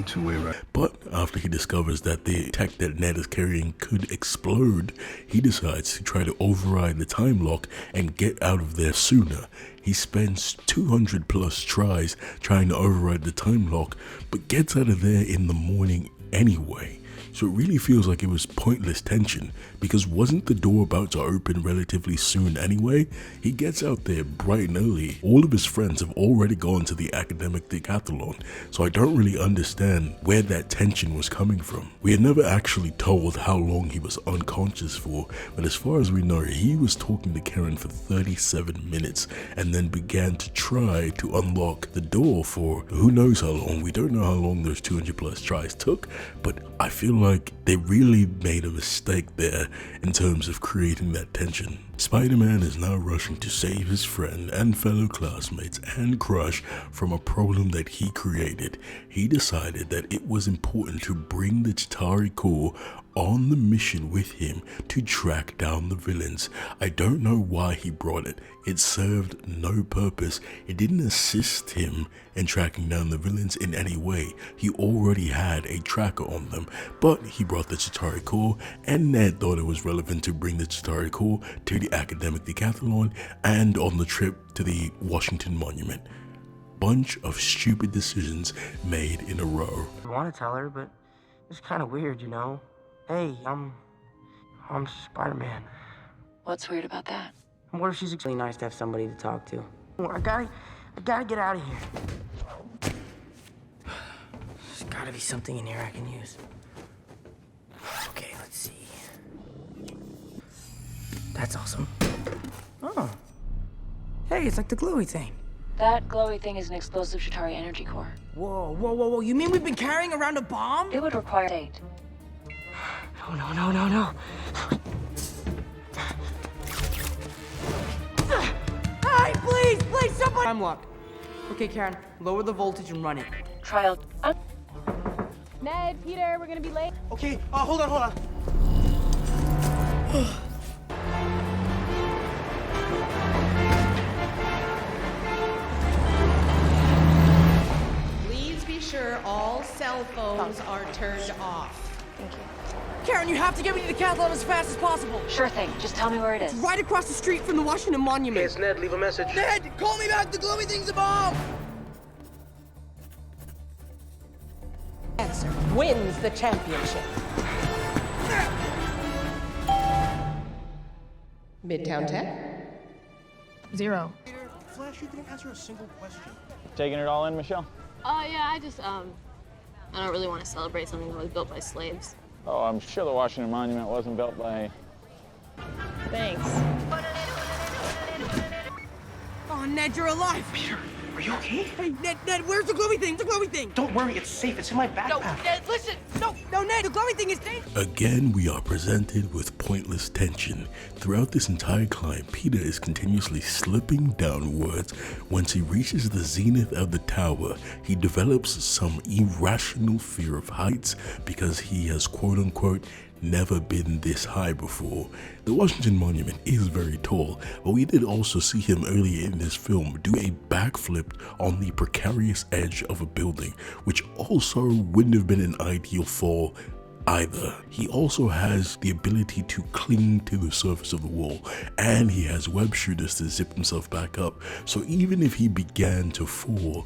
Speaker 26: Two-way right.
Speaker 1: But after he discovers that the tech that Ned is carrying could explode, he decides to try to override the time lock and get out of there sooner. He spends 200 plus tries trying to override the time lock, but gets out of there in the morning anyway. So it really feels like it was pointless tension, because wasn't the door about to open relatively soon anyway? He gets out there bright and early. All of his friends have already gone to the academic decathlon, so I don't really understand where that tension was coming from. We are never actually told how long he was unconscious for, but as far as we know, he was talking to Karen for 37 minutes and then began to try to unlock the door for who knows how long. We don't know how long those 200 plus tries took, but I feel like they really made a mistake there in terms of creating that tension. Spider-Man is now rushing to save his friend and fellow classmates and crush from a problem that he created. He decided that it was important to bring the Chitauri Corps on the mission with him to track down the villains. I don't know why he brought it. It served no purpose. It didn't assist him in tracking down the villains in any way. He already had a tracker on them, but he brought the Chitauri Corps, and Ned thought it was relevant to bring the Chitauri Corps to the academic decathlon and on the trip to the Washington Monument. Bunch of stupid decisions made in a row.
Speaker 10: I want to tell her, but it's kind of weird, you know? Hey, I'm Spider-Man.
Speaker 14: What's weird about that?
Speaker 10: What if she's actually nice to have somebody to talk to? I gotta get out of here. There's gotta be something in here I can use. Okay, let's see. That's awesome. Oh. Hey, it's like the glowy thing.
Speaker 14: That glowy thing is an explosive Chitauri energy core.
Speaker 10: Whoa. You mean we've been carrying around a bomb?
Speaker 14: It would require date.
Speaker 10: No. Hey, please, somebody! I'm locked. Okay, Karen, lower the voltage and run it.
Speaker 14: Trial.
Speaker 5: Ned, Peter, we're gonna be late.
Speaker 20: Okay, hold on.
Speaker 7: Please be sure all cell phones are turned off.
Speaker 14: Thank you.
Speaker 10: Karen, you have to get me to the decathlon as fast as possible.
Speaker 14: Sure thing. Just tell me where it is.
Speaker 10: It's right across the street from the Washington Monument.
Speaker 20: Hey, it's Ned. Leave a message.
Speaker 10: Ned, call me back. The glowy thing's a bomb.
Speaker 7: Answer wins the championship. Midtown Tech?
Speaker 5: 0.
Speaker 20: Flash, you didn't answer a single question.
Speaker 4: Taking it all in, Michelle?
Speaker 5: Yeah, I don't really want to celebrate something that was built by slaves.
Speaker 4: Oh, I'm sure the Washington Monument wasn't built by...
Speaker 5: Thanks.
Speaker 10: Oh, Ned, you're alive.
Speaker 20: Peter, are you okay?
Speaker 10: Hey, Ned, where's the glowy thing? The glowy thing.
Speaker 20: Don't worry, it's safe. It's in my backpack.
Speaker 10: No, Ned, listen. No, Ned, the glowy thing is dangerous.
Speaker 1: Again, we are presented with pointless tension. Throughout this entire climb, Peter is continuously slipping downwards. Once he reaches the zenith of the tower, he develops some irrational fear of heights because he has quote-unquote never been this high before. The Washington Monument is very tall, but we did also see him earlier in this film do a backflip on the precarious edge of a building, which also wouldn't have been an ideal fall either. He also has the ability to cling to the surface of the wall, and he has web shooters to zip himself back up, so even if he began to fall,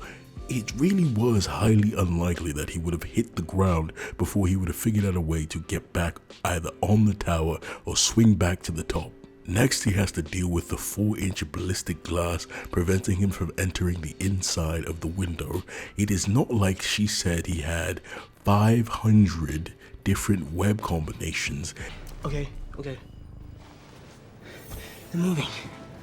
Speaker 1: it really was highly unlikely that he would have hit the ground before he would have figured out a way to get back either on the tower or swing back to the top. Next, he has to deal with the 4-inch ballistic glass preventing him from entering the inside of the window. It is not like she said he had 500 different web combinations.
Speaker 10: Okay. They're moving.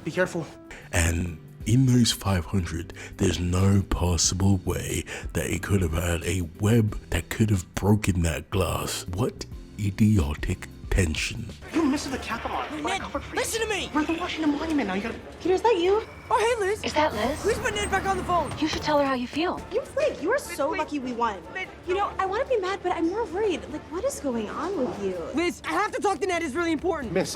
Speaker 10: Be careful.
Speaker 1: And in those 500, there's no possible way that it could have had a web that could have broken that glass. What idiotic tension.
Speaker 20: You're missing the Capitol.
Speaker 10: Ned, listen to me!
Speaker 20: We're at the Washington Monument now. You gotta.
Speaker 7: Peter, is that you?
Speaker 10: Oh, hey, Liz.
Speaker 14: Is that Liz?
Speaker 10: Please put Ned back on the phone.
Speaker 14: You should tell her how you feel.
Speaker 7: You freak. You are so lucky we won. You know, I want to be mad, but I'm more worried. Like, what is going on with you?
Speaker 10: Liz, I have to talk to Ned. It's really important.
Speaker 20: Miss.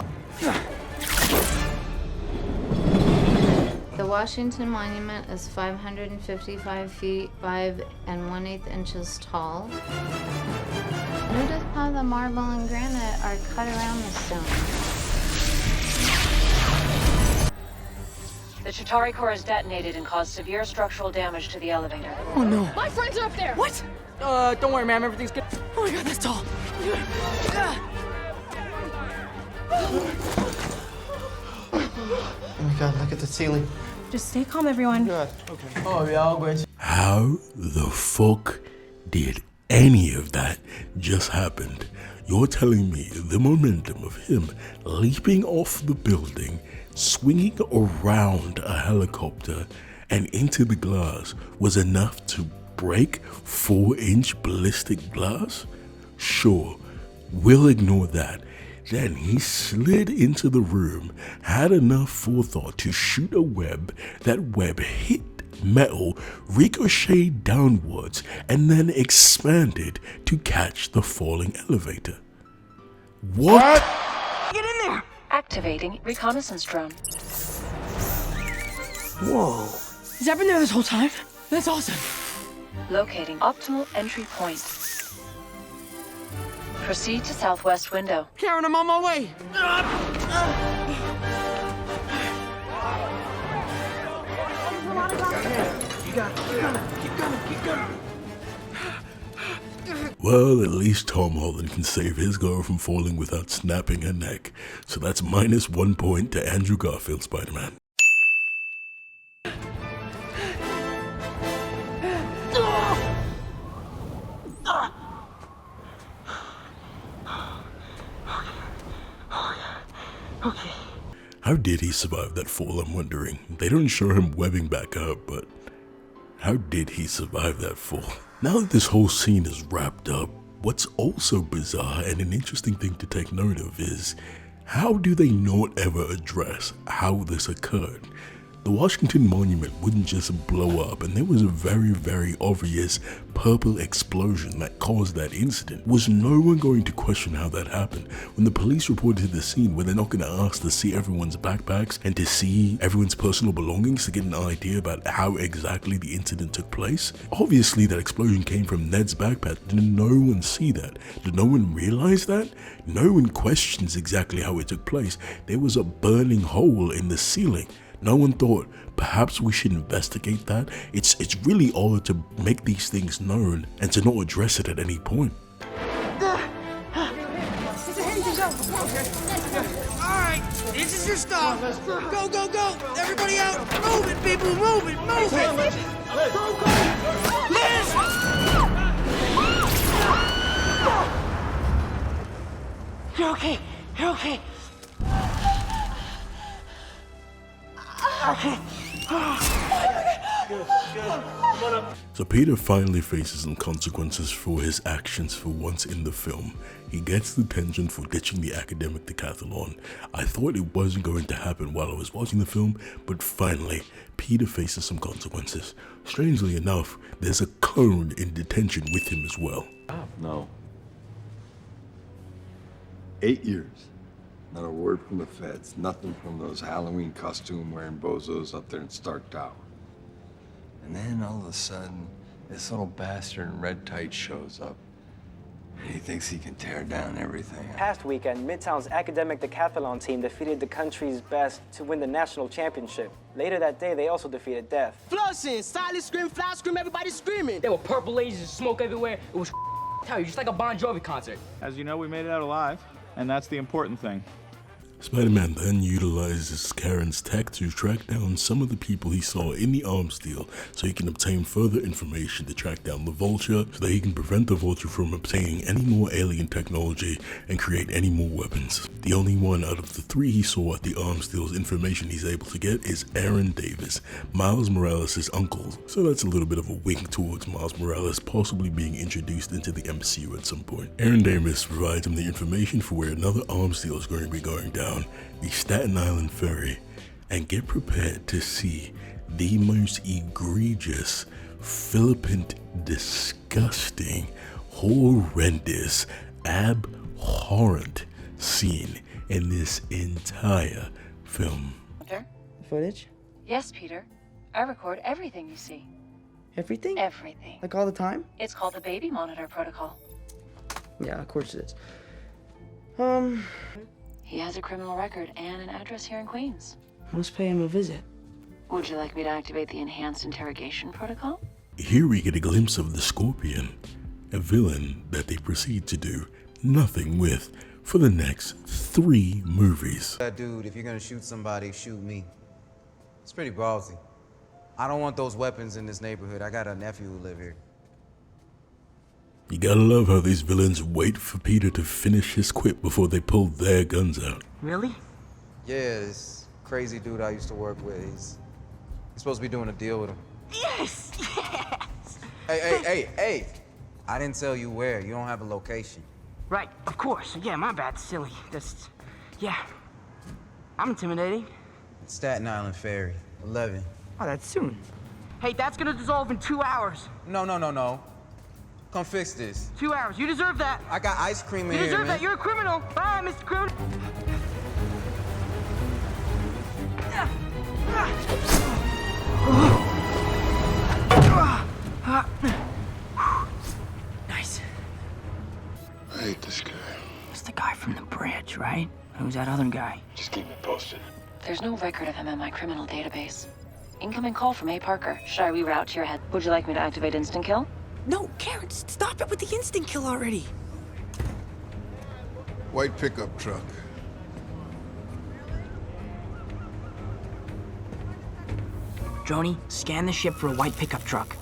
Speaker 5: The Washington Monument is 555 feet, 5 1/8 inches tall. Notice how the marble and granite are cut around the stone.
Speaker 14: The Chitauri core is detonated and caused severe structural damage to the elevator.
Speaker 10: Oh, no.
Speaker 7: My friends are up there.
Speaker 10: What? Don't worry, ma'am. Everything's good. Oh, my God, that's tall.
Speaker 20: Oh my God! Look at the ceiling.
Speaker 7: Just stay calm, everyone.
Speaker 20: God. Okay. Oh, yeah, I'll wait.
Speaker 1: How the fuck did any of that just happened? You're telling me the momentum of him leaping off the building, swinging around a helicopter and into the glass was enough to break 4-inch ballistic glass? Sure, we'll ignore that. Then he slid into the room, had enough forethought to shoot a web. That web hit metal, ricocheted downwards, and then expanded to catch the falling elevator. What?
Speaker 10: Get in there!
Speaker 14: Activating reconnaissance drone.
Speaker 10: Whoa. Has that been there this whole time? That's awesome.
Speaker 14: Locating optimal entry point. Proceed to southwest window.
Speaker 10: Karen, I'm on my way.
Speaker 20: You got it. Keep going.
Speaker 1: Well, at least Tom Holland can save his girl from falling without snapping her neck. So that's -1 point to Andrew Garfield's Spider-Man.
Speaker 10: Okay.
Speaker 1: How did he survive that fall, I'm wondering? They don't show him webbing back up, but how did he survive that fall? Now that this whole scene is wrapped up, what's also bizarre and an interesting thing to take note of is, how do they not ever address how this occurred? The Washington Monument wouldn't just blow up, and there was a very, very obvious purple explosion that caused that incident. Was no one going to question how that happened? When the police reported to the scene, were they not going to ask to see everyone's backpacks and to see everyone's personal belongings to get an idea about how exactly the incident took place? Obviously, that explosion came from Ned's backpack. Did no one see that? Did no one realize that? No one questions exactly how it took place. There was a burning hole in the ceiling. No one thought, perhaps we should investigate that. It's really odd to make these things known and to not address it at any point.
Speaker 10: Alright, this is your stop. Go, go, go. Everybody out. Move it, people. Move it. Move it. Go, go. Liz! You're okay. You're okay. Okay.
Speaker 1: So Peter finally faces some consequences for his actions for once in the film. He gets detention for ditching the academic decathlon. I thought it wasn't going to happen while I was watching the film, but finally, Peter faces some consequences. Strangely enough, there's a clone in detention with him as well.
Speaker 9: No. 8 years. Not a word from the feds, nothing from those Halloween costume-wearing bozos up there in Stark Tower. And then all of a sudden, this little bastard in red tights shows up. He thinks he can tear down everything.
Speaker 11: Past weekend, Midtown's academic decathlon team defeated the country's best to win the national championship. Later that day, they also defeated death.
Speaker 10: Flossing, silent scream, fly scream, everybody screaming.
Speaker 18: There were purple lasers and smoke everywhere. It was tell you, just like a Bon Jovi concert.
Speaker 3: As you know, we made it out alive, and that's the important thing.
Speaker 1: Spider-Man then utilizes Karen's tech to track down some of the people he saw in the arms deal so he can obtain further information to track down the Vulture so that he can prevent the Vulture from obtaining any more alien technology and create any more weapons. The only one out of the three he saw at the arms deal's information he's able to get is Aaron Davis, Miles Morales' uncle, so that's a little bit of a wink towards Miles Morales possibly being introduced into the MCU at some point. Aaron Davis provides him the information for where another arms deal is going to be going down, the Staten Island Ferry, and get prepared to see the most egregious, flippant, disgusting, horrendous, abhorrent scene in this entire film.
Speaker 10: The footage?
Speaker 14: Yes, Peter. I record everything you see.
Speaker 10: Everything?
Speaker 14: Everything.
Speaker 10: Like all the time?
Speaker 14: It's called the baby monitor protocol.
Speaker 10: Yeah, of course it is.
Speaker 14: He has a criminal record and an address here in Queens.
Speaker 10: Let's pay him a visit.
Speaker 14: Would you like me to activate the enhanced interrogation protocol?
Speaker 1: Here we get a glimpse of the Scorpion, a villain that they proceed to do nothing with for the next 3 movies.
Speaker 16: Dude, if you're gonna shoot somebody, shoot me. It's pretty ballsy. I don't want those weapons in this neighborhood. I got a nephew who live here.
Speaker 1: You gotta love how these villains wait for Peter to finish his quip before they pull their guns out.
Speaker 10: Really?
Speaker 16: Yeah, this crazy dude I used to work with, he's supposed to be doing a deal with him.
Speaker 10: Yes! Yes!
Speaker 16: Hey! I didn't tell you where. You don't have a location.
Speaker 10: Right, of course. Yeah, my bad, silly. Yeah. I'm intimidating.
Speaker 16: It's Staten Island Ferry, 11.
Speaker 10: Oh, that's soon. Hey, that's gonna dissolve in 2 hours.
Speaker 16: No. Come fix this.
Speaker 10: 2 hours. You deserve that.
Speaker 16: I got ice cream in here,
Speaker 10: You deserve
Speaker 16: man.
Speaker 10: that. You're a criminal. Bye, Mr. Criminal. Nice.
Speaker 26: I hate this guy.
Speaker 10: It's the guy from the bridge, right? Who's that other guy?
Speaker 26: Just keep me posted.
Speaker 14: There's no record of him in my criminal database. Incoming call from A. Parker. Should I reroute to your head? Would you like me to activate instant kill?
Speaker 10: No, Karen, stop it with the instant kill already.
Speaker 26: White pickup truck.
Speaker 10: Droney, scan the ship for a white pickup truck.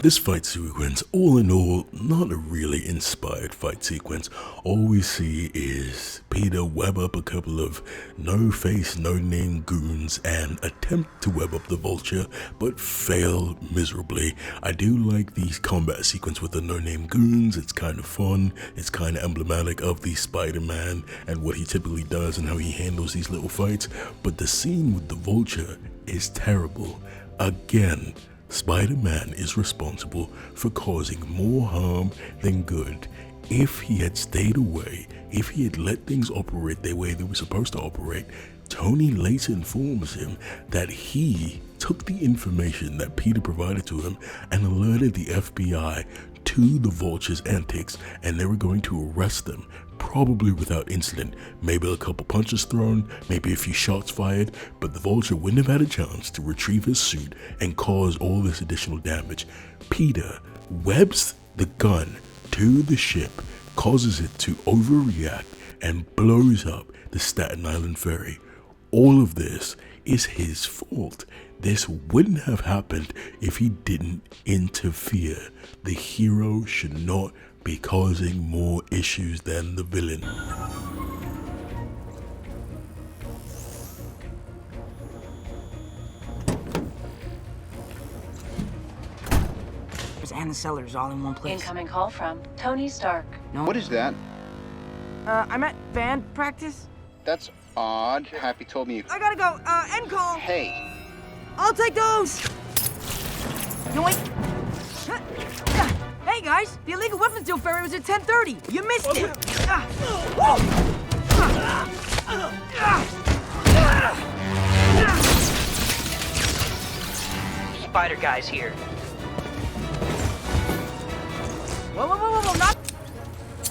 Speaker 1: This fight sequence, all in all, not a really inspired fight sequence. All we see is Peter web up a couple of no-face, no-name goons and attempt to web up the Vulture, but fail miserably. I do like the combat sequence with the no-name goons. It's kind of fun. It's kind of emblematic of the Spider-Man and what he typically does and how he handles these little fights. But the scene with the Vulture is terrible. Again, Spider-Man is responsible for causing more harm than good. If he had stayed away, if he had let things operate the way they were supposed to operate, Tony later informs him that he took the information that Peter provided to him and alerted the FBI to the Vulture's antics, and they were going to arrest them, probably without incident. Maybe a couple punches thrown, maybe a few shots fired, but the Vulture wouldn't have had a chance to retrieve his suit and cause all this additional damage. Peter webs the gun to the ship, causes it to overreact, and blows up the Staten Island Ferry. All of this is his fault. This wouldn't have happened if he didn't interfere. The hero should not be causing more issues than the villain.
Speaker 10: And the cellars all in one place.
Speaker 14: Incoming call from Tony Stark.
Speaker 10: No.
Speaker 19: What is that?
Speaker 10: I'm at band practice.
Speaker 19: That's odd. Happy told me you...
Speaker 10: I gotta go. End call.
Speaker 19: Hey.
Speaker 10: I'll take those. No, wait. Hey, guys. The illegal weapons deal ferry was at 10:30. You missed it.
Speaker 21: Spider guy's here.
Speaker 10: Whoa, not...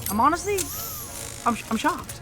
Speaker 10: I'm honestly... I'm shocked.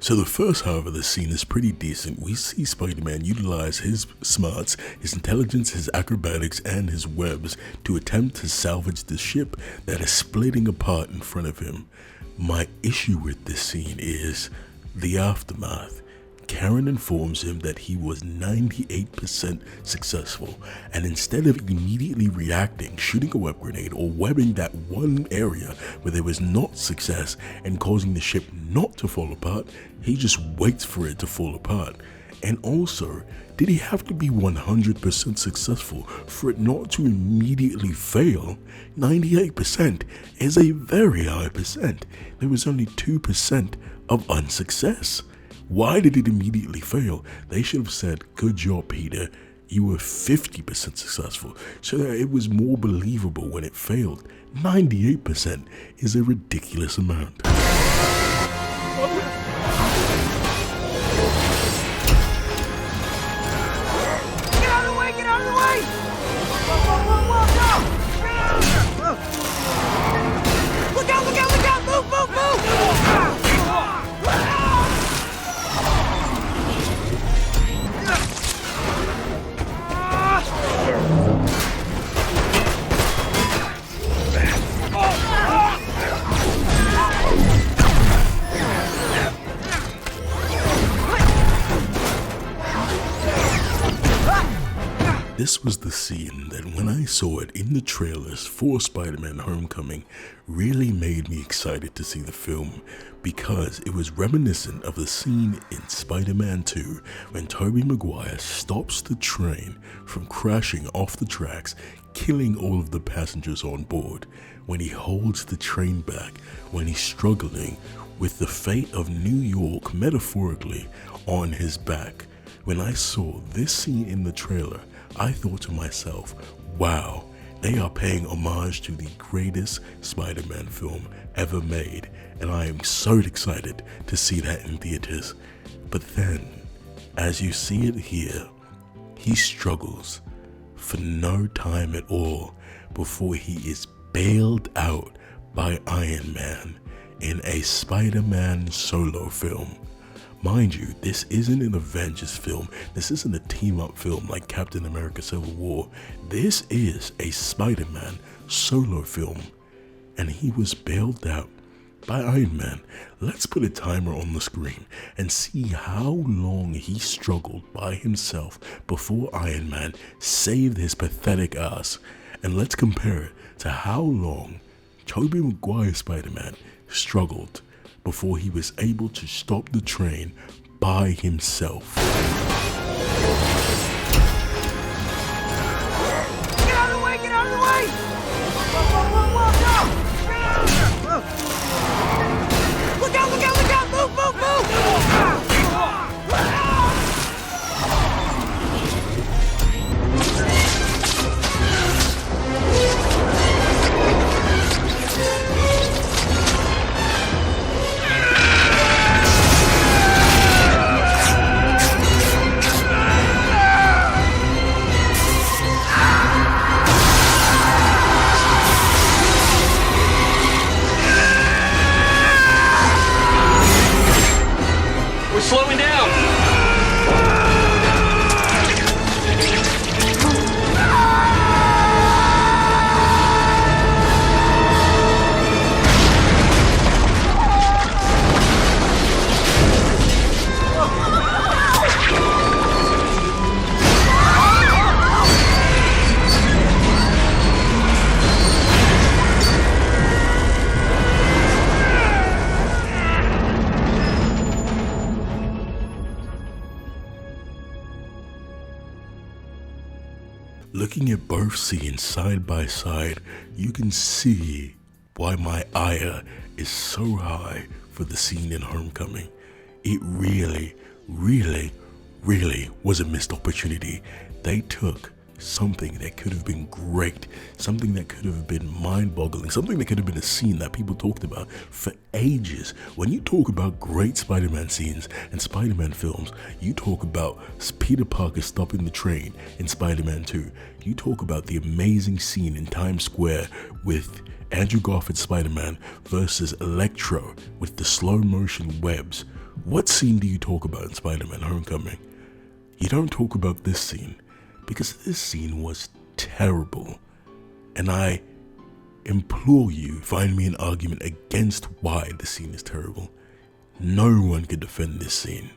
Speaker 1: So the first half of the scene is pretty decent. We see Spider-Man utilize his smarts, his intelligence, his acrobatics, and his webs to attempt to salvage the ship that is splitting apart in front of him. My issue with this scene is the aftermath. Karen informs him that he was 98% successful, and instead of immediately reacting, shooting a web grenade, or webbing that one area where there was not success and causing the ship not to fall apart, he just waits for it to fall apart. And also, did he have to be 100% successful for it not to immediately fail? 98% is a very high percent. There was only 2% of unsuccess. Why did it immediately fail? They should have said, good job, Peter. You were 50% successful, so that it was more believable when it failed. 98% is a ridiculous amount. This was the scene that when I saw it in the trailers for Spider-Man Homecoming really made me excited to see the film, because it was reminiscent of the scene in Spider-Man 2 when Tobey Maguire stops the train from crashing off the tracks, killing all of the passengers on board, when he holds the train back, when he's struggling with the fate of New York metaphorically on his back. When I saw this scene in the trailer, I thought to myself, wow, they are paying homage to the greatest Spider-Man film ever made, and I am so excited to see that in theaters. But then, as you see it here, he struggles for no time at all before he is bailed out by Iron Man in a Spider-Man solo film. Mind you, this isn't an Avengers film. This isn't a team-up film like Captain America Civil War. This is a Spider-Man solo film, and he was bailed out by Iron Man. Let's put a timer on the screen and see how long he struggled by himself before Iron Man saved his pathetic ass. And let's compare it to how long Tobey Maguire Spider-Man struggled before he was able to stop the train by himself.
Speaker 10: Get out of the way! Get out of the way! Whoa, go! Get out of here! Look out! Look out! Look out! Move! Move! Move!
Speaker 4: Slowing down.
Speaker 1: Looking at both scenes side by side, you can see why my ire is so high for the scene in Homecoming. It really was a missed opportunity. They took something that could have been great, something that could have been mind-boggling, something that could have been a scene that people talked about for ages. When you talk about great Spider-Man scenes and Spider-Man films, you talk about Peter Parker stopping the train in Spider-Man 2. You talk about the amazing scene in Times Square with Andrew Garfield's Spider-Man versus Electro with the slow motion webs. What scene do you talk about in Spider-Man Homecoming? You don't talk about this scene, because this scene was terrible. And I implore you, find me an argument against why the scene is terrible. No one can defend this scene.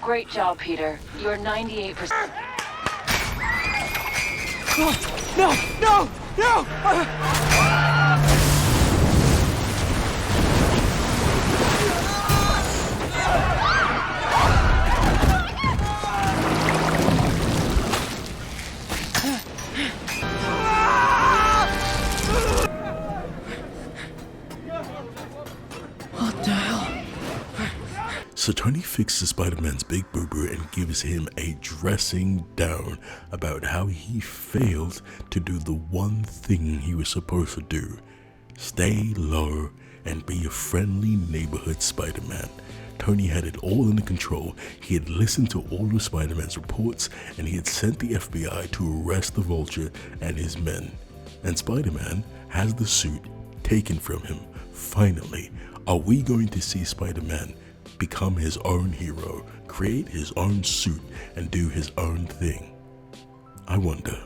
Speaker 14: Great job, Peter. You're 98%.
Speaker 10: No! No! No!
Speaker 1: What the hell? So Tony fixes Spider-Man's big boo-boo and gives him a dressing down about how he failed to do the one thing he was supposed to do. Stay low and be a friendly neighborhood Spider-Man. Tony had it all under control. He had listened to all of Spider-Man's reports and he had sent the FBI to arrest the Vulture and his men. And Spider-Man has the suit taken from him. Finally, are we going to see Spider-Man become his own hero, create his own suit, and do his own thing? I wonder.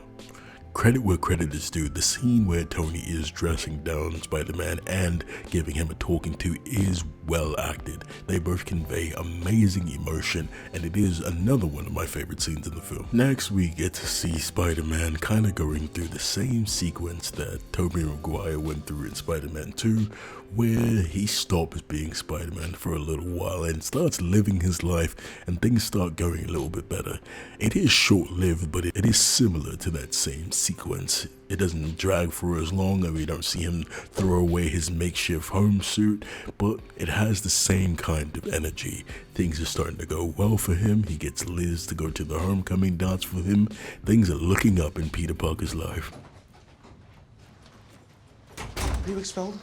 Speaker 1: Credit where credit is due, the scene where Tony is dressing down Spider-Man and giving him a talking to is well acted. They both convey amazing emotion, and it is another one of my favorite scenes in the film. Next, we get to see Spider-Man kind of going through the same sequence that Tobey Maguire went through in Spider-Man 2, where he stops being Spider-Man for a little while and starts living his life, and things start going a little bit better. It is short-lived, but it is similar to that same sequence. It doesn't drag for as long, and we don't see him throw away his makeshift home suit, but it has the same kind of energy. Things are starting to go well for him. He gets Liz to go to the homecoming dance for him. Things are looking up in Peter Parker's life.
Speaker 20: Are you expelled?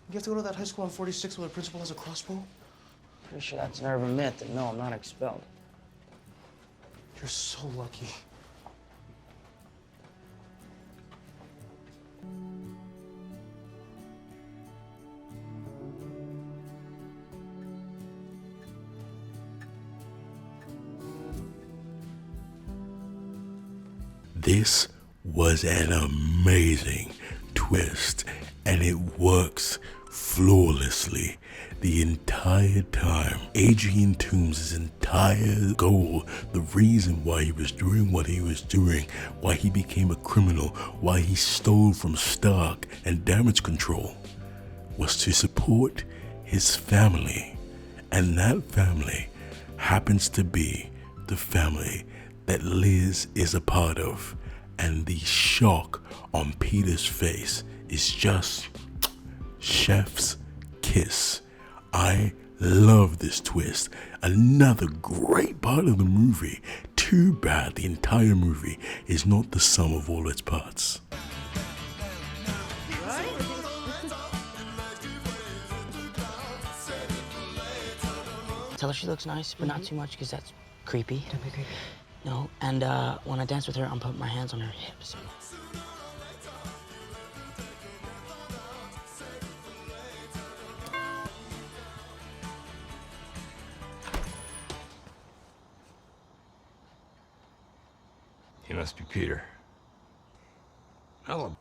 Speaker 20: You have to go to that high school on 46 where the principal has a crossbow?
Speaker 11: Pretty sure that's an urban myth, and no, I'm not expelled.
Speaker 20: You're so lucky.
Speaker 1: This was an amazing twist, and it works flawlessly the entire time. Adrian Toombs' entire goal, the reason why he was doing what he was doing, why he became a criminal, why he stole from Stark and Damage Control, was to support his family. And that family happens to be the family that Liz is a part of. And the shock on Peter's face is just chef's kiss. I love this twist. Another great part of the movie. Too bad the entire movie is not the sum of all its parts.
Speaker 13: Tell her she looks nice, but not too much because that's creepy. Don't be creepy. No, and when I dance with her, I'm putting my hands on her hips.
Speaker 9: He must be Peter. Hello.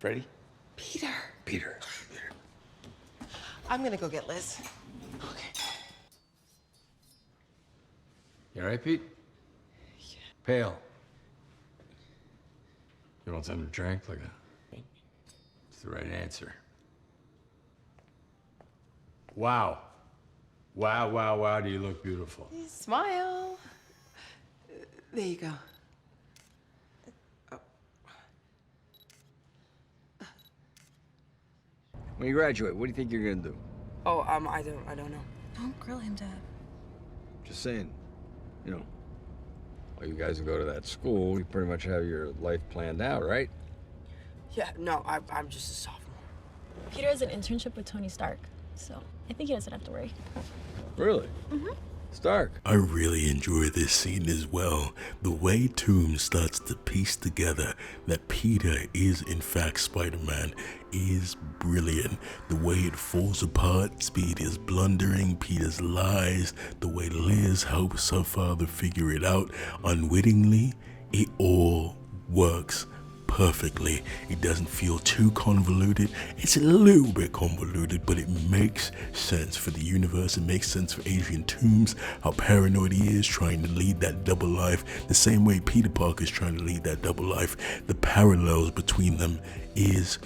Speaker 9: Ready?
Speaker 7: Peter.
Speaker 9: Peter.
Speaker 7: I'm gonna go get Liz.
Speaker 9: You all right, Pete? Yeah. Pale. You want something to drink? Like a... It's the right answer.
Speaker 12: Wow. Wow, wow, wow, do you look beautiful.
Speaker 10: Smile. There you go.
Speaker 9: When you graduate, what do you think you're gonna do?
Speaker 13: Oh, I don't know.
Speaker 7: Don't grill him, Dad.
Speaker 9: Just saying, you know, while you guys go to that school, you pretty much have your life planned out, right?
Speaker 13: Yeah, no, I'm just a sophomore.
Speaker 15: Peter has an internship with Tony Stark, so I think he doesn't have to worry.
Speaker 9: Really?
Speaker 15: Mm-hmm.
Speaker 9: Stark.
Speaker 1: I really enjoy this scene as well. The way Toomes starts to piece together that Peter is in fact Spider-Man is brilliant. The way it falls apart, Peter's blundering, Peter's lies, the way Liz helps her father figure it out unwittingly, it all works perfectly. It doesn't feel too convoluted. It's a little bit convoluted, but it makes sense for the universe. It makes sense for Adrian Toomes, how paranoid he is trying to lead that double life, the same way Peter Parker is trying to lead that double life. The parallels between them is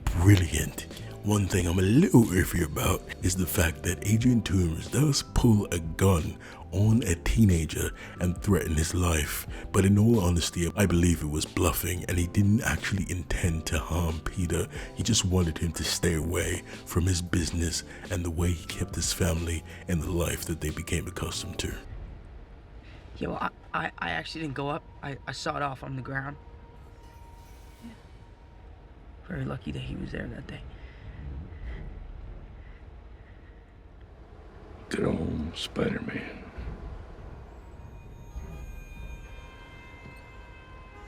Speaker 1: brilliant. One thing I'm a little iffy about is the fact that Adrian Toomes does pull a gun on a teenager and threaten his life, but in all honesty, I believe it was bluffing and he didn't actually intend to harm Peter. He just wanted him to stay away from his business and the way he kept his family and the life that they became accustomed to.
Speaker 13: Yeah, well, I actually didn't go up. I saw it off on the ground. Very lucky that he was there that day.
Speaker 1: Good old Spider-Man.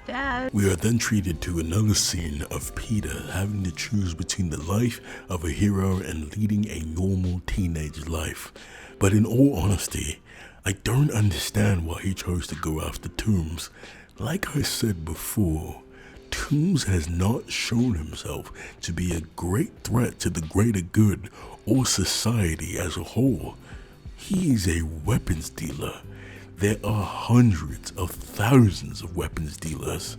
Speaker 15: Dad.
Speaker 1: We are then treated to another scene of Peter having to choose between the life of a hero and leading a normal teenage life. But in all honesty, I don't understand why he chose to go after Toomes. Like I said before, Toomes has not shown himself to be a great threat to the greater good or society as a whole. He is a weapons dealer. There are hundreds of thousands of weapons dealers.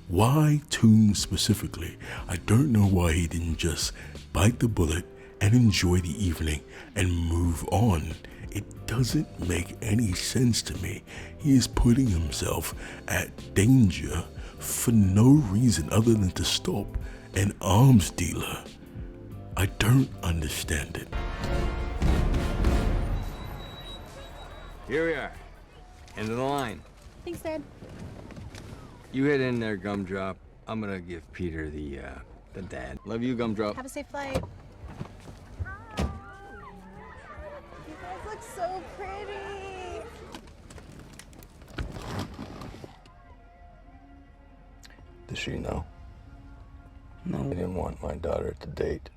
Speaker 1: Why Toomes specifically? I don't know why he didn't just bite the bullet and enjoy the evening and move on. It doesn't make any sense to me. He is putting himself at danger for no reason other than to stop an arms dealer. I don't understand it.
Speaker 9: Here we are. End of the line.
Speaker 15: Thanks, Dad.
Speaker 9: You hit in there, Gumdrop. I'm gonna give Peter the dad. Love you, Gumdrop.
Speaker 7: Have a safe flight. You guys look so pretty.
Speaker 9: Does she know?
Speaker 13: No.
Speaker 9: I didn't want my daughter to date.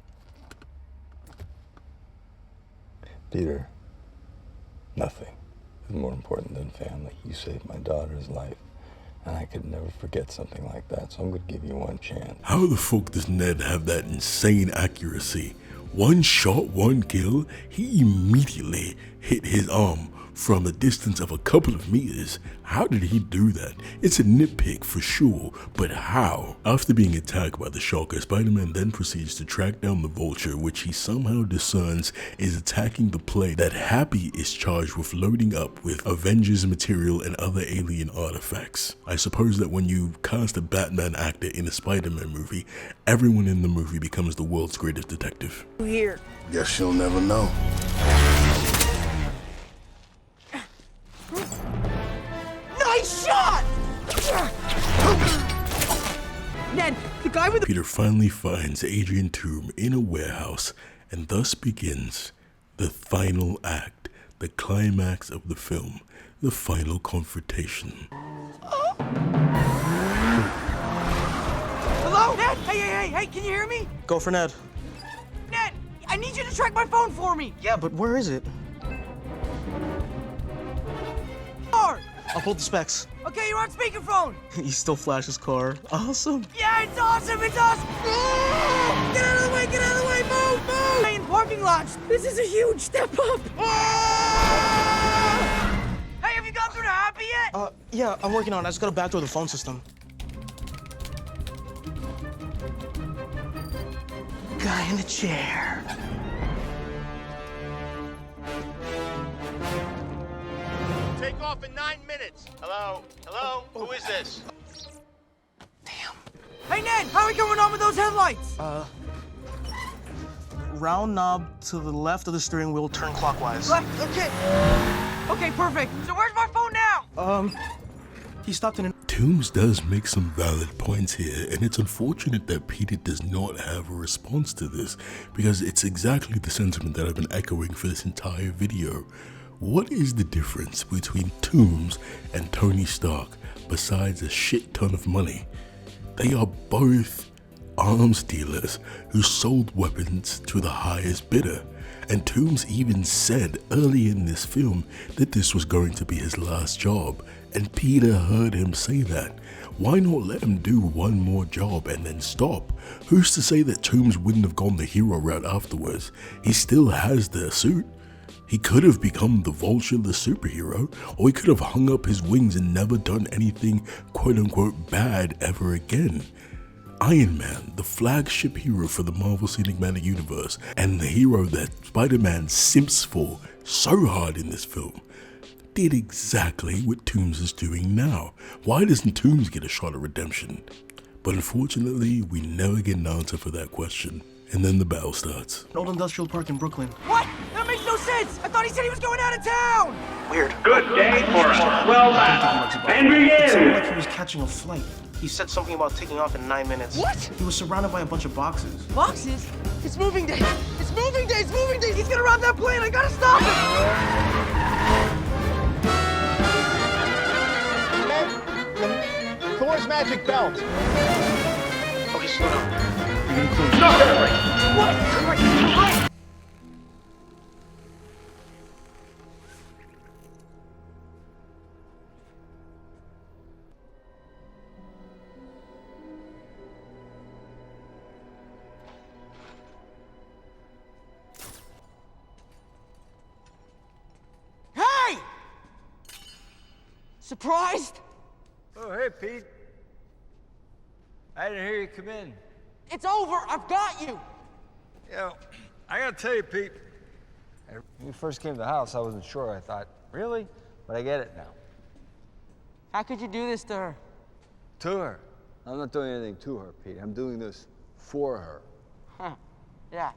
Speaker 9: Peter, nothing is more important than family. You saved my daughter's life, and I could never forget something like that, so I'm gonna give you one chance.
Speaker 1: How the fuck does Ned have that insane accuracy? One shot, one kill, he immediately hit his arm from a distance of a couple of meters. How did he do that? It's a nitpick for sure, but how? After being attacked by the Shocker, Spider-Man then proceeds to track down the Vulture, which he somehow discerns is attacking the plane that Happy is charged with loading up with Avengers material and other alien artifacts. I suppose that when you cast a Batman actor in a Spider-Man movie, everyone in the movie becomes the world's greatest detective.
Speaker 10: Here.
Speaker 26: Guess she'll never know.
Speaker 10: Nice shot! Ned, the guy with the...
Speaker 1: Peter finally finds Adrian Toomes in a warehouse, and thus begins the final act, the climax of the film, the final confrontation.
Speaker 10: Hello? Ned? Hey, can you hear me?
Speaker 20: Go for Ned.
Speaker 10: Ned, I need you to track my phone for me.
Speaker 20: Yeah, but where is it? I'll pull the specs.
Speaker 10: Okay, you're on speakerphone.
Speaker 20: He still flashes car. Awesome.
Speaker 10: Yeah, it's awesome, it's awesome. Oh! Get out of the way, move! Hey, in parking lots. This is a huge step up. Oh! Hey, have you gone through to Happy yet?
Speaker 20: Yeah, I'm working on it. I just gotta backdoor the phone system. Guy in the chair.
Speaker 2: take off in 9 minutes. Hello? Hello? Who is this?
Speaker 10: Hey, Ned, how are we going on with those headlights?
Speaker 20: Round knob to the left of the steering wheel, turn clockwise.
Speaker 10: Left, okay. Okay, perfect. So where's my phone now?
Speaker 20: He stopped in an...
Speaker 1: Toombs does make some valid points here, and it's unfortunate that Peter does not have a response to this, because it's exactly the sentiment that I've been echoing for this entire video. What is the difference between Toombs and Tony Stark besides a shit ton of money? They are both arms dealers who sold weapons to the highest bidder, and Toombs even said early in this film that this was going to be his last job, and Peter heard him say that. Why not let him do one more job and then stop? Who's to say that Toombs wouldn't have gone the hero route afterwards? He still has the suit. He could have become the Vulture, the superhero, or he could have hung up his wings and never done anything quote-unquote bad ever again. Iron Man, the flagship hero for the Marvel Cinematic Universe, and the hero that Spider-Man simps for so hard in this film, did exactly what Toombs is doing now. Why doesn't Toombs get a shot at redemption? But unfortunately, we never get an answer for that question. And then the battle starts.
Speaker 20: An old industrial park in Brooklyn.
Speaker 10: What? That makes no sense! I thought he said he was going out of town!
Speaker 20: Weird.
Speaker 2: Good day for a swell battle. And
Speaker 20: It seemed
Speaker 2: begin!
Speaker 20: like he was catching a flight. He said something about taking off in 9 minutes.
Speaker 10: What?
Speaker 20: He was surrounded by a bunch of boxes.
Speaker 10: Boxes? It's moving day! It's moving day! It's moving day! He's gonna rob that plane! I gotta stop him!
Speaker 2: Thor's magic belt.
Speaker 20: Okay, slow down.
Speaker 10: What? Hey! Surprised?
Speaker 4: Oh, hey, Pete. I didn't hear you come in.
Speaker 10: It's over. I've got you.
Speaker 4: Yeah, I gotta tell you, Pete. When you first came to the house, I wasn't sure. I thought, really? But I get it now.
Speaker 10: How could you do this to her?
Speaker 4: To her? I'm not doing anything to her, Pete. I'm doing this for her.
Speaker 10: Huh. Yeah.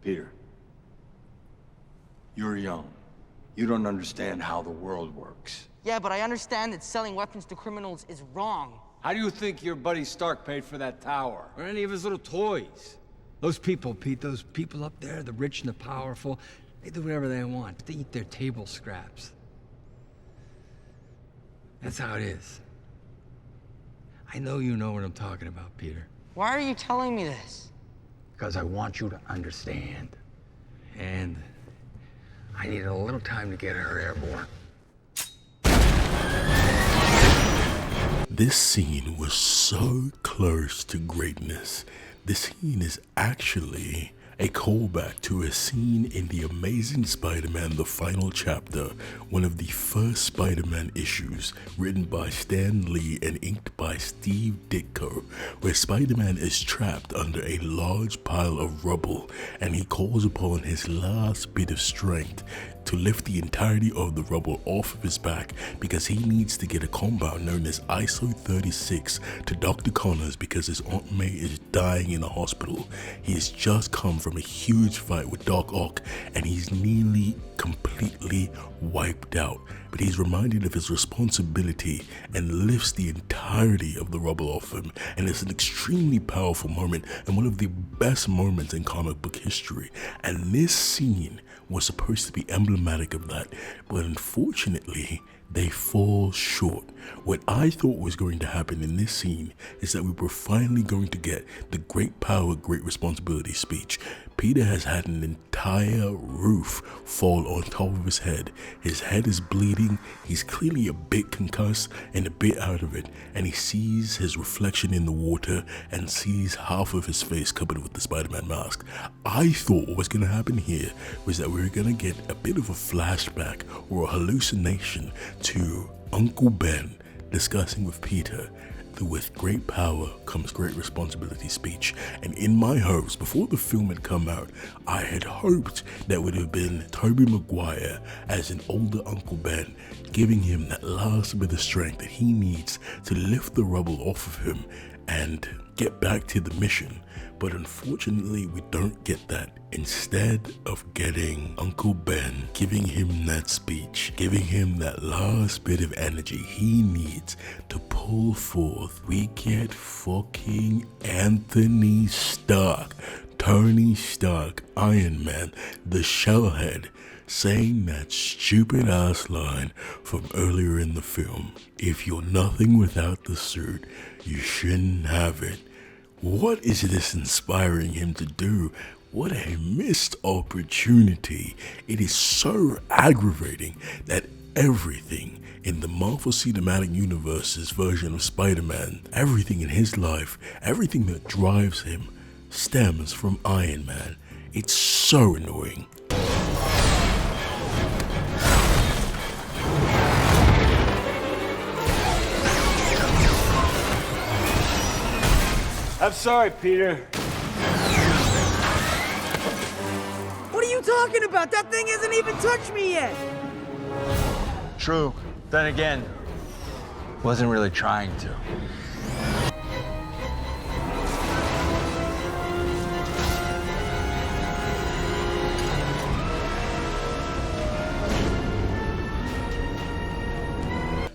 Speaker 9: Peter, you're young. You don't understand how the world works.
Speaker 10: Yeah, but I understand that selling weapons to criminals is wrong.
Speaker 12: How do you think your buddy Stark paid for that tower? Or any of his little toys? Those people, Pete, those people up there, the rich and the powerful, they do whatever they want. They eat their table scraps. That's how it is. I know you know what I'm talking about, Peter.
Speaker 10: Why are you telling me this?
Speaker 12: Because I want you to understand. And I needed a little time to get her airborne.
Speaker 1: This scene was so close to greatness. This scene is actually a callback to a scene in The Amazing Spider-Man, the final chapter, one of the first Spider-Man issues, written by Stan Lee and inked by Steve Ditko, where Spider-Man is trapped under a large pile of rubble, and he calls upon his last bit of strength to lift the entirety of the rubble off of his back because he needs to get a compound known as ISO 36 to Dr. Connors because his Aunt May is dying in a hospital. He has just come from a huge fight with Doc Ock and he's nearly completely wiped out, but he's reminded of his responsibility and lifts the entirety of the rubble off him, and it's an extremely powerful moment and one of the best moments in comic book history. And this scene was supposed to be emblematic of that, but unfortunately they fall short. What I thought was going to happen in this scene is that we were finally going to get the great power, great responsibility speech. Peter has had an entire roof fall on top of his head. His head is bleeding, he's clearly a bit concussed and a bit out of it, and he sees his reflection in the water and sees half of his face covered with the Spider-Man mask. I thought what was going to happen here was that we were going to get a bit of a flashback or a hallucination to Uncle Ben discussing with Peter the "with great power comes great responsibility" speech. And in my hopes, before the film had come out, I had hoped that would have been Tobey Maguire as an older Uncle Ben, giving him that last bit of strength that he needs to lift the rubble off of him and get back to the mission. But unfortunately, we don't get that. Instead of getting Uncle Ben, giving him that speech, giving him that last bit of energy he needs to pull forth, we get fucking Anthony Stark, Tony Stark, Iron Man, the Shellhead, saying that stupid ass line from earlier in the film. If you're nothing without the suit, you shouldn't have it. What is this inspiring him to do? What a missed opportunity. It is so aggravating that everything in the Marvel Cinematic Universe's version of Spider-Man, everything in his life, everything that drives him, stems from Iron Man. It's so annoying.
Speaker 4: I'm sorry, Peter.
Speaker 10: What are you talking about? That thing hasn't even touched me yet.
Speaker 4: True. Then again, wasn't really trying to.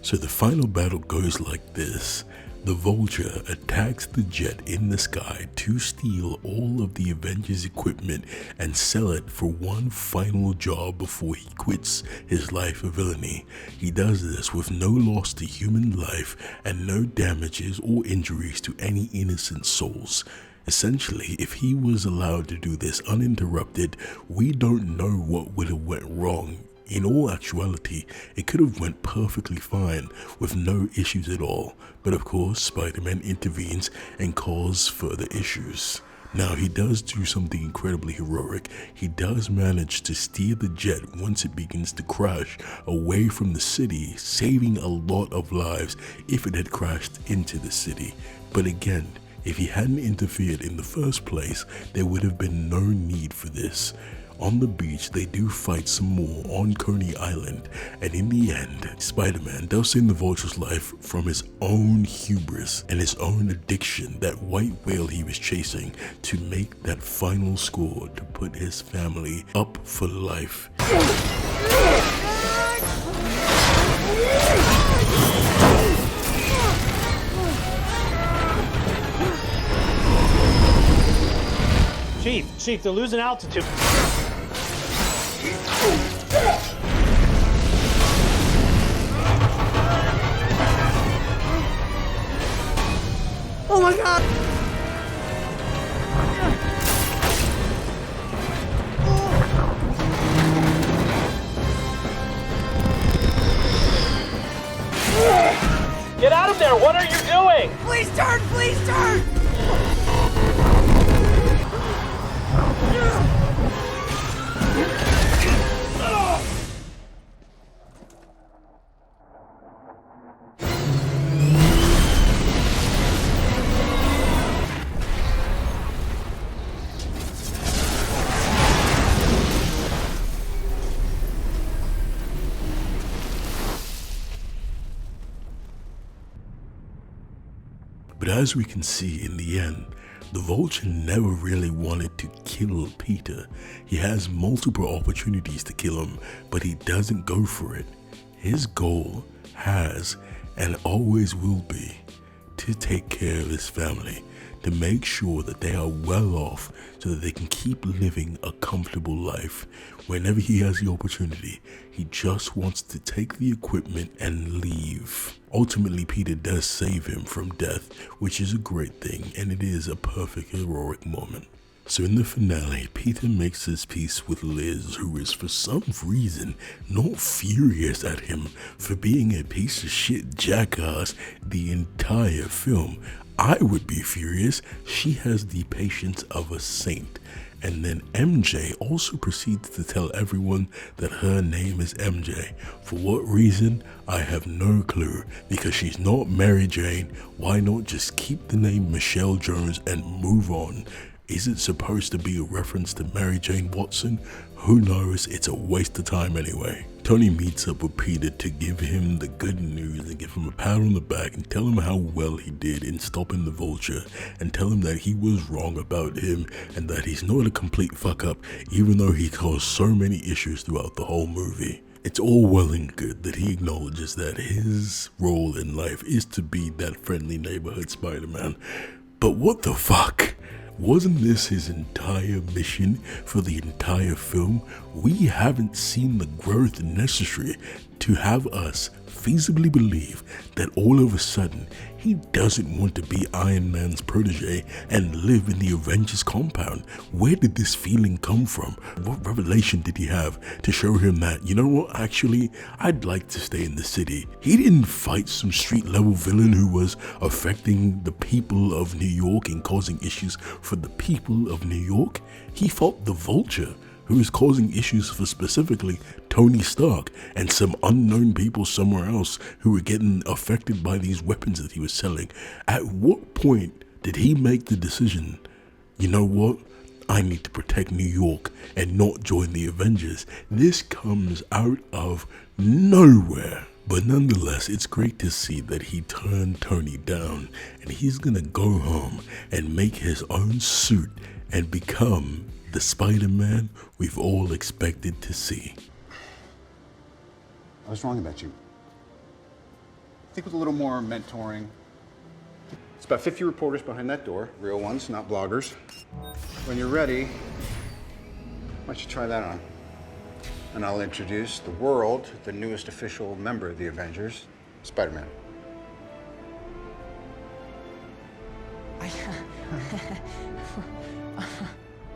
Speaker 1: So the final battle goes like this. The Vulture attacks the jet in the sky to steal all of the Avengers equipment and sell it for one final job before he quits his life of villainy. He does this with no loss to human life and no damages or injuries to any innocent souls. Essentially, if he was allowed to do this uninterrupted, we don't know what would have went wrong. In all actuality, it could have went perfectly fine with no issues at all, but of course Spider-Man intervenes and causes further issues. Now he does do something incredibly heroic. He does manage to steer the jet once it begins to crash away from the city, saving a lot of lives if it had crashed into the city. But again, if he hadn't interfered in the first place, there would have been no need for this. On the beach, they do fight some more on Coney Island, and in the end, Spider-Man does save the Vulture's life from his own hubris and his own addiction, that white whale he was chasing, to make that final score to put his family up for life.
Speaker 2: Chief, they're losing altitude.
Speaker 10: Oh my God!
Speaker 2: Get out of there! What are you doing?
Speaker 10: Please turn! Please turn!
Speaker 1: But as we can see in the end, the Vulture never really wanted to kill Peter. He has multiple opportunities to kill him, but he doesn't go for it. His goal has and always will be to take care of his family, to make sure that they are well off so that they can keep living a comfortable life. Whenever he has the opportunity, he just wants to take the equipment and leave. Ultimately, Peter does save him from death, which is a great thing, and it is a perfect heroic moment. So in the finale, Peter makes his peace with Liz, who is for some reason not furious at him for being a piece of shit jackass the entire film. I would be furious. She has the patience of a saint. And then MJ also proceeds to tell everyone that her name is MJ. For what reason? I have no clue. Because she's not Mary Jane, why not just keep the name Michelle Jones and move on? Is it supposed to be a reference to Mary Jane Watson? Who knows, it's a waste of time anyway. Tony meets up with Peter to give him the good news and give him a pat on the back and tell him how well he did in stopping the Vulture and tell him that he was wrong about him and that he's not a complete fuck up even though he caused so many issues throughout the whole movie. It's all well and good that he acknowledges that his role in life is to be that friendly neighborhood Spider-Man, but what the fuck? Wasn't this his entire mission for the entire film? We haven't seen the growth necessary to have us feasibly believe that all of a sudden he doesn't want to be Iron Man's protege and live in the Avengers compound. Where did this feeling come from? What revelation did he have to show him that, you know what, actually, I'd like to stay in the city? He didn't fight some street level villain who was affecting the people of New York and causing issues for the people of New York. He fought the Vulture, who is causing issues for specifically Tony Stark and some unknown people somewhere else who were getting affected by these weapons that he was selling. At what point did he make the decision, you know what, I need to protect New York and not join the Avengers? This comes out of nowhere. But nonetheless, it's great to see that he turned Tony down and he's gonna go home and make his own suit and become the Spider-Man we've all expected to see.
Speaker 19: I was wrong about you. I think with a little more mentoring. It's about 50 reporters behind that door, real ones, not bloggers. When you're ready, why don't you try that on? And I'll introduce the world, the newest official member of the Avengers, Spider-Man.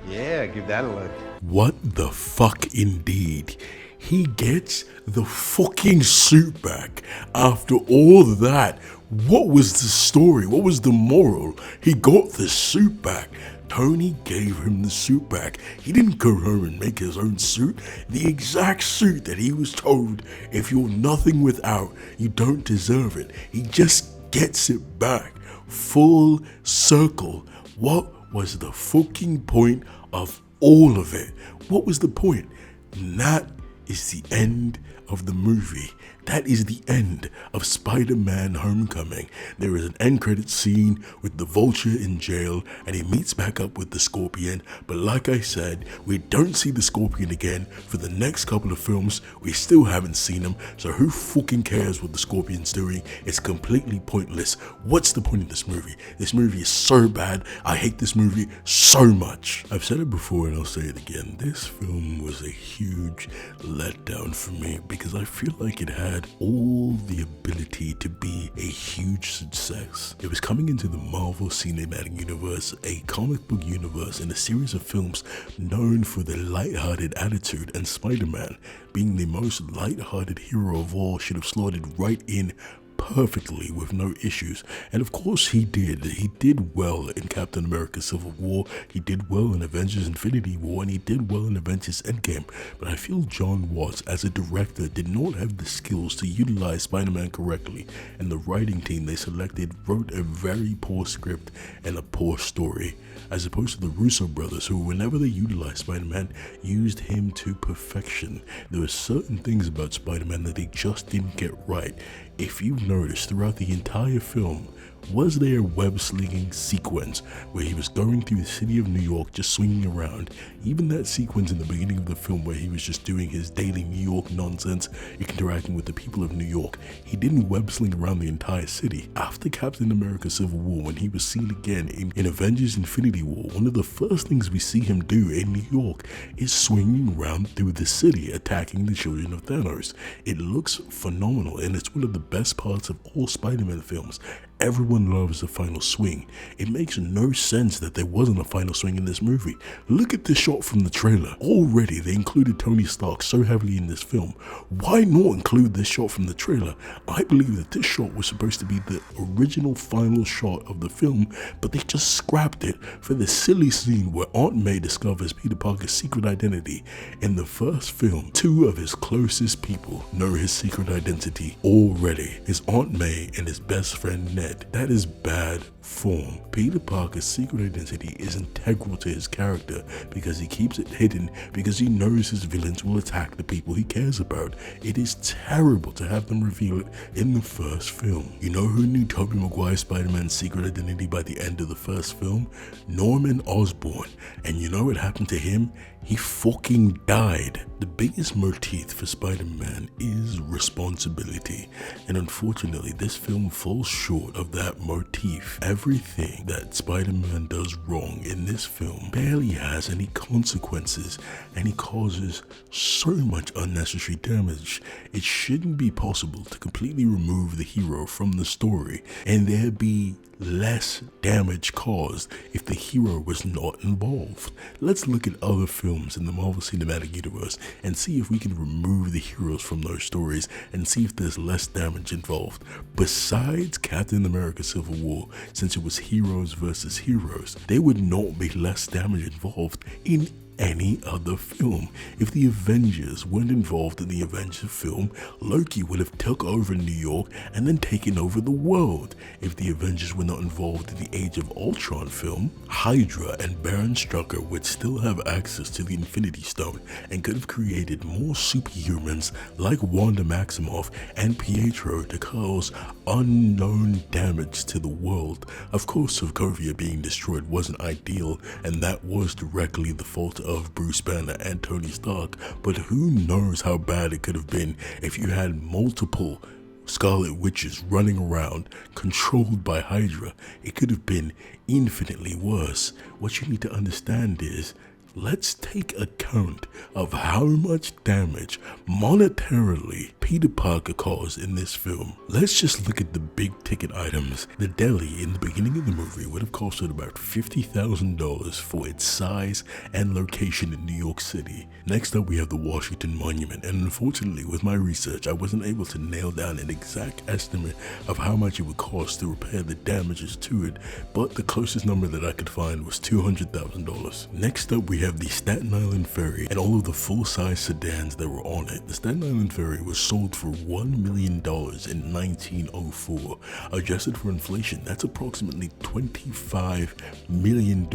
Speaker 19: Yeah, give that a look.
Speaker 1: What the fuck indeed? He gets the fucking suit back after all that. What was the story? What was the moral? He got the suit back. Tony gave him the suit back. He didn't go home and make his own suit. The exact suit that he was told, if you're nothing without, you don't deserve it. He just gets it back. Full circle. What was the fucking point of all of it? What was the point? That is the end of the movie. That is the end of Spider-Man Homecoming. There is an end credit scene with the Vulture in jail and he meets back up with the Scorpion. But like I said, we don't see the Scorpion again for the next couple of films. We still haven't seen him. So who fucking cares what the Scorpion's doing? It's completely pointless. What's the point of this movie? This movie is so bad. I hate this movie so much. I've said it before and I'll say it again. This film was a huge letdown for me because I feel like it had all the ability to be a huge success. It was coming into the Marvel Cinematic Universe, a comic book universe, and a series of films known for their lighthearted attitude, and Spider-Man, being the most lighthearted hero of all, should have slotted right in perfectly with no issues. And of course he did. He did well in Captain America Civil War, he did well in Avengers Infinity War, and he did well in Avengers Endgame. But I feel John Watts as a director did not have the skills to utilize Spider-Man correctly, and the writing team they selected wrote a very poor script and a poor story, as opposed to the Russo brothers, who whenever they utilized Spider-Man used him to perfection. There were certain things about Spider-Man that they just didn't get right. If you've noticed throughout the entire film, was there a web-slinging sequence where he was going through the city of New York just swinging around? Even that sequence in the beginning of the film where he was just doing his daily New York nonsense, interacting with the people of New York, he didn't web-sling around the entire city. After Captain America Civil War, when he was seen again in Avengers Infinity War, one of the first things we see him do in New York is swinging around through the city, attacking the children of Thanos. It looks phenomenal, and it's one of the best parts of all Spider-Man films. everyone loves the final swing. It makes no sense that there wasn't a final swing in this movie. Look at this shot from the trailer. Already they included Tony Stark so heavily in this film. Why not include this shot from the trailer? I believe that this shot was supposed to be the original final shot of the film, but they just scrapped it for the silly scene where Aunt May discovers Peter Parker's secret identity. In the first film, two of his closest people know his secret identity already. His Aunt May and his best friend Ned. That is bad form. Peter Parker's secret identity is integral to his character because he keeps it hidden because he knows his villains will attack the people he cares about. It is terrible to have them reveal it in the first film. You know who knew Tobey Maguire's Spider-Man's secret identity by the end of the first film? Norman Osborn. And you know what happened to him? He fucking died. The biggest motif for Spider-Man is responsibility, and unfortunately this film falls short of that motif. Everything that Spider-Man does wrong in this film barely has any consequences, and he causes so much unnecessary damage. It shouldn't be possible to completely remove the hero from the story and there be less damage caused if the hero was not involved. Let's look at other films in the Marvel Cinematic Universe and see if we can remove the heroes from those stories and see if there's less damage involved. Besides Captain America Civil War, since it was heroes versus heroes, there would not be less damage involved in any other film. If the Avengers weren't involved in the Avengers film, Loki would have took over New York and then taken over the world. If the Avengers were not involved in the Age of Ultron film, Hydra and Baron Strucker would still have access to the Infinity Stone and could have created more superhumans like Wanda Maximoff and Pietro to cause unknown damage to the world. Of course, Sokovia being destroyed wasn't ideal, and that was directly the fault of Bruce Banner and Tony Stark, but who knows how bad it could have been if you had multiple Scarlet Witches running around controlled by Hydra. It could have been infinitely worse. What you need to understand is, let's take account of how much damage monetarily Peter Parker caused in this film. Let's just look at the big ticket items. The deli in the beginning of the movie would have costed about $50,000 for its size and location in New York City. Next up we have the Washington Monument, and unfortunately with my research I wasn't able to nail down an exact estimate of how much it would cost to repair the damages to it, but the closest number that I could find was $200,000. Next up we have the Staten Island Ferry and all of the full-size sedans that were on it. The Staten Island Ferry was sold for $1 million in 1904. Adjusted for inflation, that's approximately $25 million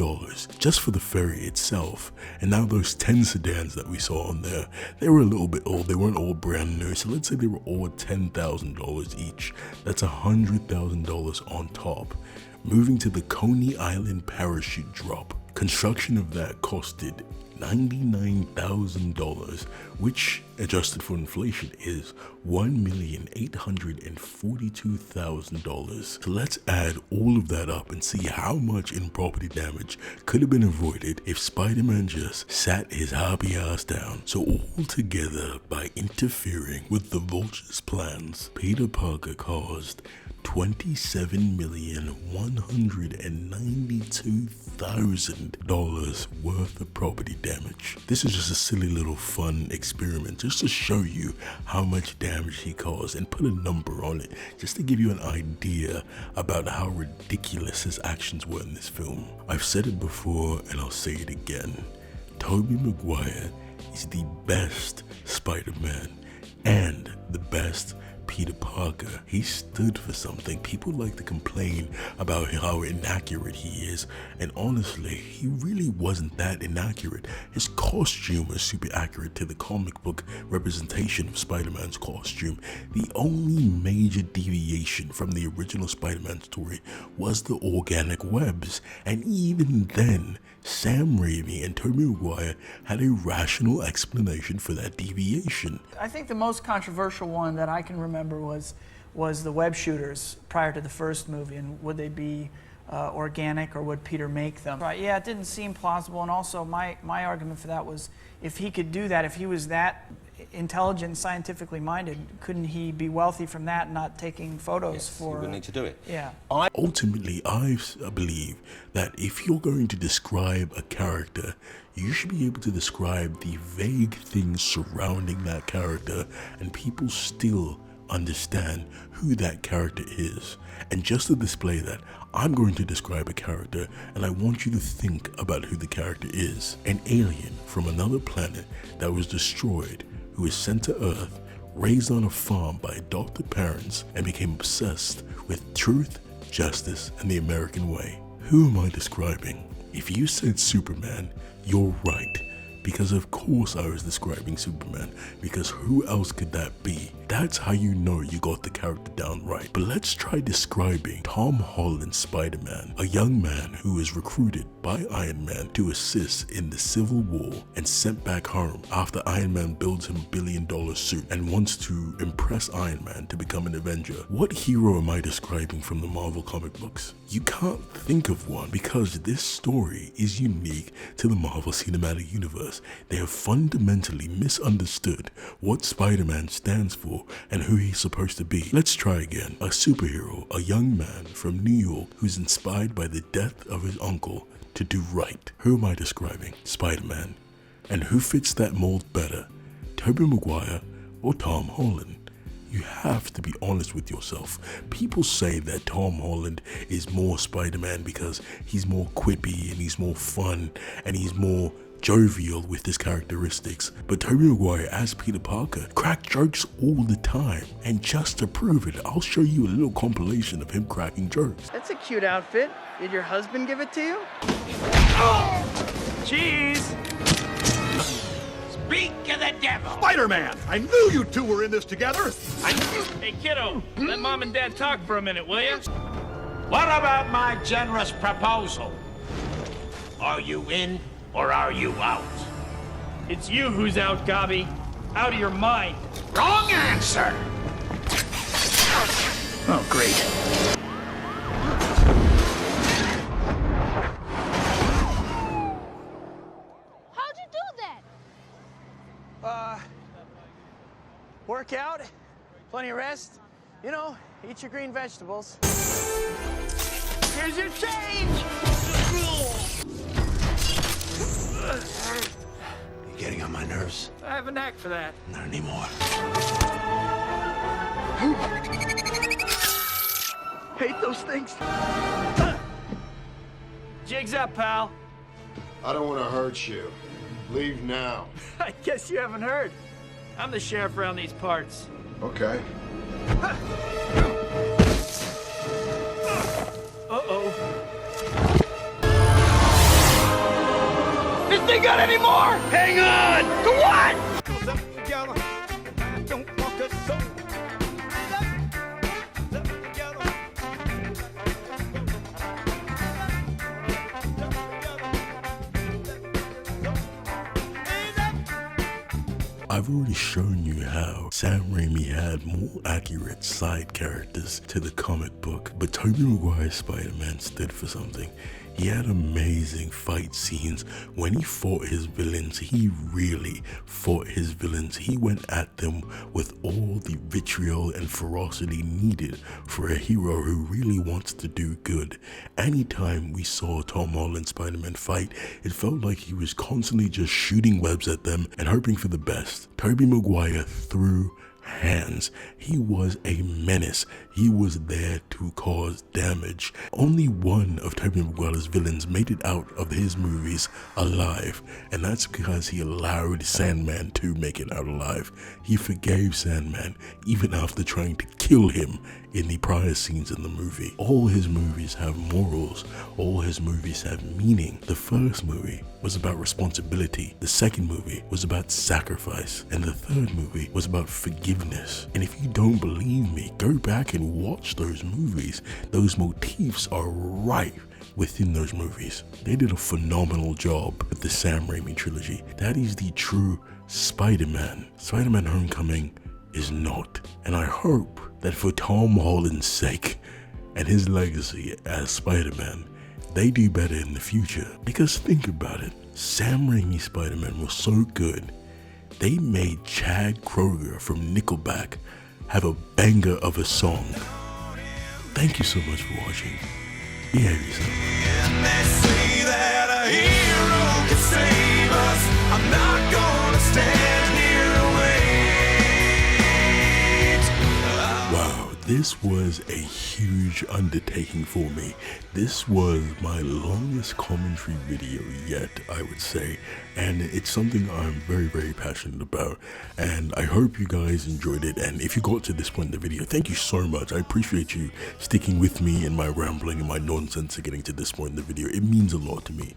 Speaker 1: just for the ferry itself. And now those 10 sedans that we saw on there, they were a little bit old. They weren't all brand new, so let's say they were all $10,000 each. That's $100,000 on top. Moving to the Coney Island parachute drop. Construction of that costed $99,000, which adjusted for inflation is $1,842,000. So let's add all of that up and see how much in property damage could have been avoided if Spider-Man just sat his happy ass down. So altogether, by interfering with the Vulture's plans, Peter Parker caused $27,192,000 worth of property damage. This is just a silly little fun experiment just to show you how much damage he caused and put a number on it, just to give you an idea about how ridiculous his actions were in this film. I've said it before and I'll say it again. Tobey Maguire is the best Spider-Man and the best Peter Parker. He stood for something. People like to complain about how inaccurate he is, and honestly, he really wasn't that inaccurate. His costume was super accurate to the comic book representation of Spider-Man's costume. The only major deviation from the original Spider-Man story was the organic webs, and even then, Sam Raimi and Tobey Maguire had a rational explanation for that deviation.
Speaker 10: I think the most controversial one that I can remember was the web shooters prior to the first movie, and would they be organic or would Peter make them? Right, yeah, it didn't seem plausible, and also my argument for that was if he could do that, if he was that
Speaker 6: intelligent, scientifically minded. Couldn't he be wealthy from that and not taking photos for...
Speaker 21: You wouldn't need to do it.
Speaker 6: Yeah.
Speaker 1: Ultimately, I believe that if you're going to describe a character, you should be able to describe the vague things surrounding that character, and people still understand who that character is. And just to display that, I'm going to describe a character, and I want you to think about who the character is. An alien from another planet that was destroyed, who is sent to Earth, raised on a farm by adopted parents, and became obsessed with truth, justice, and the American way. Who am I describing? If you said Superman, you're right. Because of course I was describing Superman, because who else could that be? That's how you know you got the character down right. But let's try describing Tom Holland's Spider-Man, a young man who is recruited by Iron Man to assist in the Civil War and sent back home after Iron Man builds him a $1 billion suit and wants to impress Iron Man to become an Avenger. What hero am I describing from the Marvel comic books? You can't think of one because this story is unique to the Marvel Cinematic Universe. They have fundamentally misunderstood what Spider-Man stands for and who he's supposed to be. Let's try again. A superhero, a young man from New York who's inspired by the death of his uncle to do right. Who am I describing? Spider-Man. And who fits that mold better? Tobey Maguire or Tom Holland? You have to be honest with yourself. People say that Tom Holland is more Spider-Man because he's more quippy and he's more fun and he's more jovial with his characteristics, but Tobey Maguire as Peter Parker cracked jokes all the time. And just to prove it, I'll show you a little compilation of him cracking jokes.
Speaker 10: That's a cute outfit. Did your husband give it to you?
Speaker 2: Cheese! Speak of the devil!
Speaker 22: Spider-Man! I knew you two were in this together!
Speaker 2: Hey, kiddo, let Mom and Dad talk for a minute, will you? What about my generous proposal? Are you in or are you out? It's you who's out, Gobby. Out of your mind. Wrong answer! Oh, great.
Speaker 10: How'd you do that? Work out, plenty of rest. You know, eat your green vegetables. Here's your change!
Speaker 26: You're getting on my nerves.
Speaker 2: I have a knack for that.
Speaker 26: Not anymore.
Speaker 10: Hate those things.
Speaker 2: Jig's up, pal.
Speaker 26: I don't want to hurt you. Leave now.
Speaker 2: I guess you haven't heard. I'm the sheriff around these parts.
Speaker 26: Okay.
Speaker 2: Uh-oh. This thing got any more? Hang on! To what? Cause up together, I don't want a soul.
Speaker 1: I've already shown you how Sam Raimi had more accurate side characters to the comic book, but Tobey Maguire's Spider-Man stood for something. He had amazing fight scenes. When he fought his villains, he really fought his villains. He went at them with all the vitriol and ferocity needed for a hero who really wants to do good. Anytime we saw Tom Holland's Spider-Man fight, it felt like he was constantly just shooting webs at them and hoping for the best. Tobey Maguire threw hands. He was a menace. He was there to cause damage. Only one of Tobey Maguire's villains made it out of his movies alive, and that's because he allowed Sandman to make it out alive. He forgave Sandman even after trying to kill him in the prior scenes in the movie. All his movies have morals. All his movies have meaning. The first movie was about responsibility. The second movie was about sacrifice. And the third movie was about forgiveness. And if you don't believe me, go back and watch those movies. Those motifs are right within those movies. They did a phenomenal job with the Sam Raimi trilogy. That is the true Spider-Man. Spider-Man Homecoming is not. And I hope that for Tom Holland's sake and his legacy as Spider-Man, they do better in the future. Because think about it, Sam Raimi's Spider-Man was so good they made Chad Kroeger from Nickelback have a banger of a song. Thank you so much for watching. Behave yourself.
Speaker 10: And they say that a hero can save us. I'm not gonna stand here and wait.
Speaker 1: Wow, this was a huge undertaking for me. This was my longest commentary video yet, I would say, and it's something I'm very, very passionate about, and I hope you guys enjoyed it. And if you got to this point in the video, thank you so much. I appreciate you sticking with me in my rambling and my nonsense and getting to this point in the video. It means a lot to me.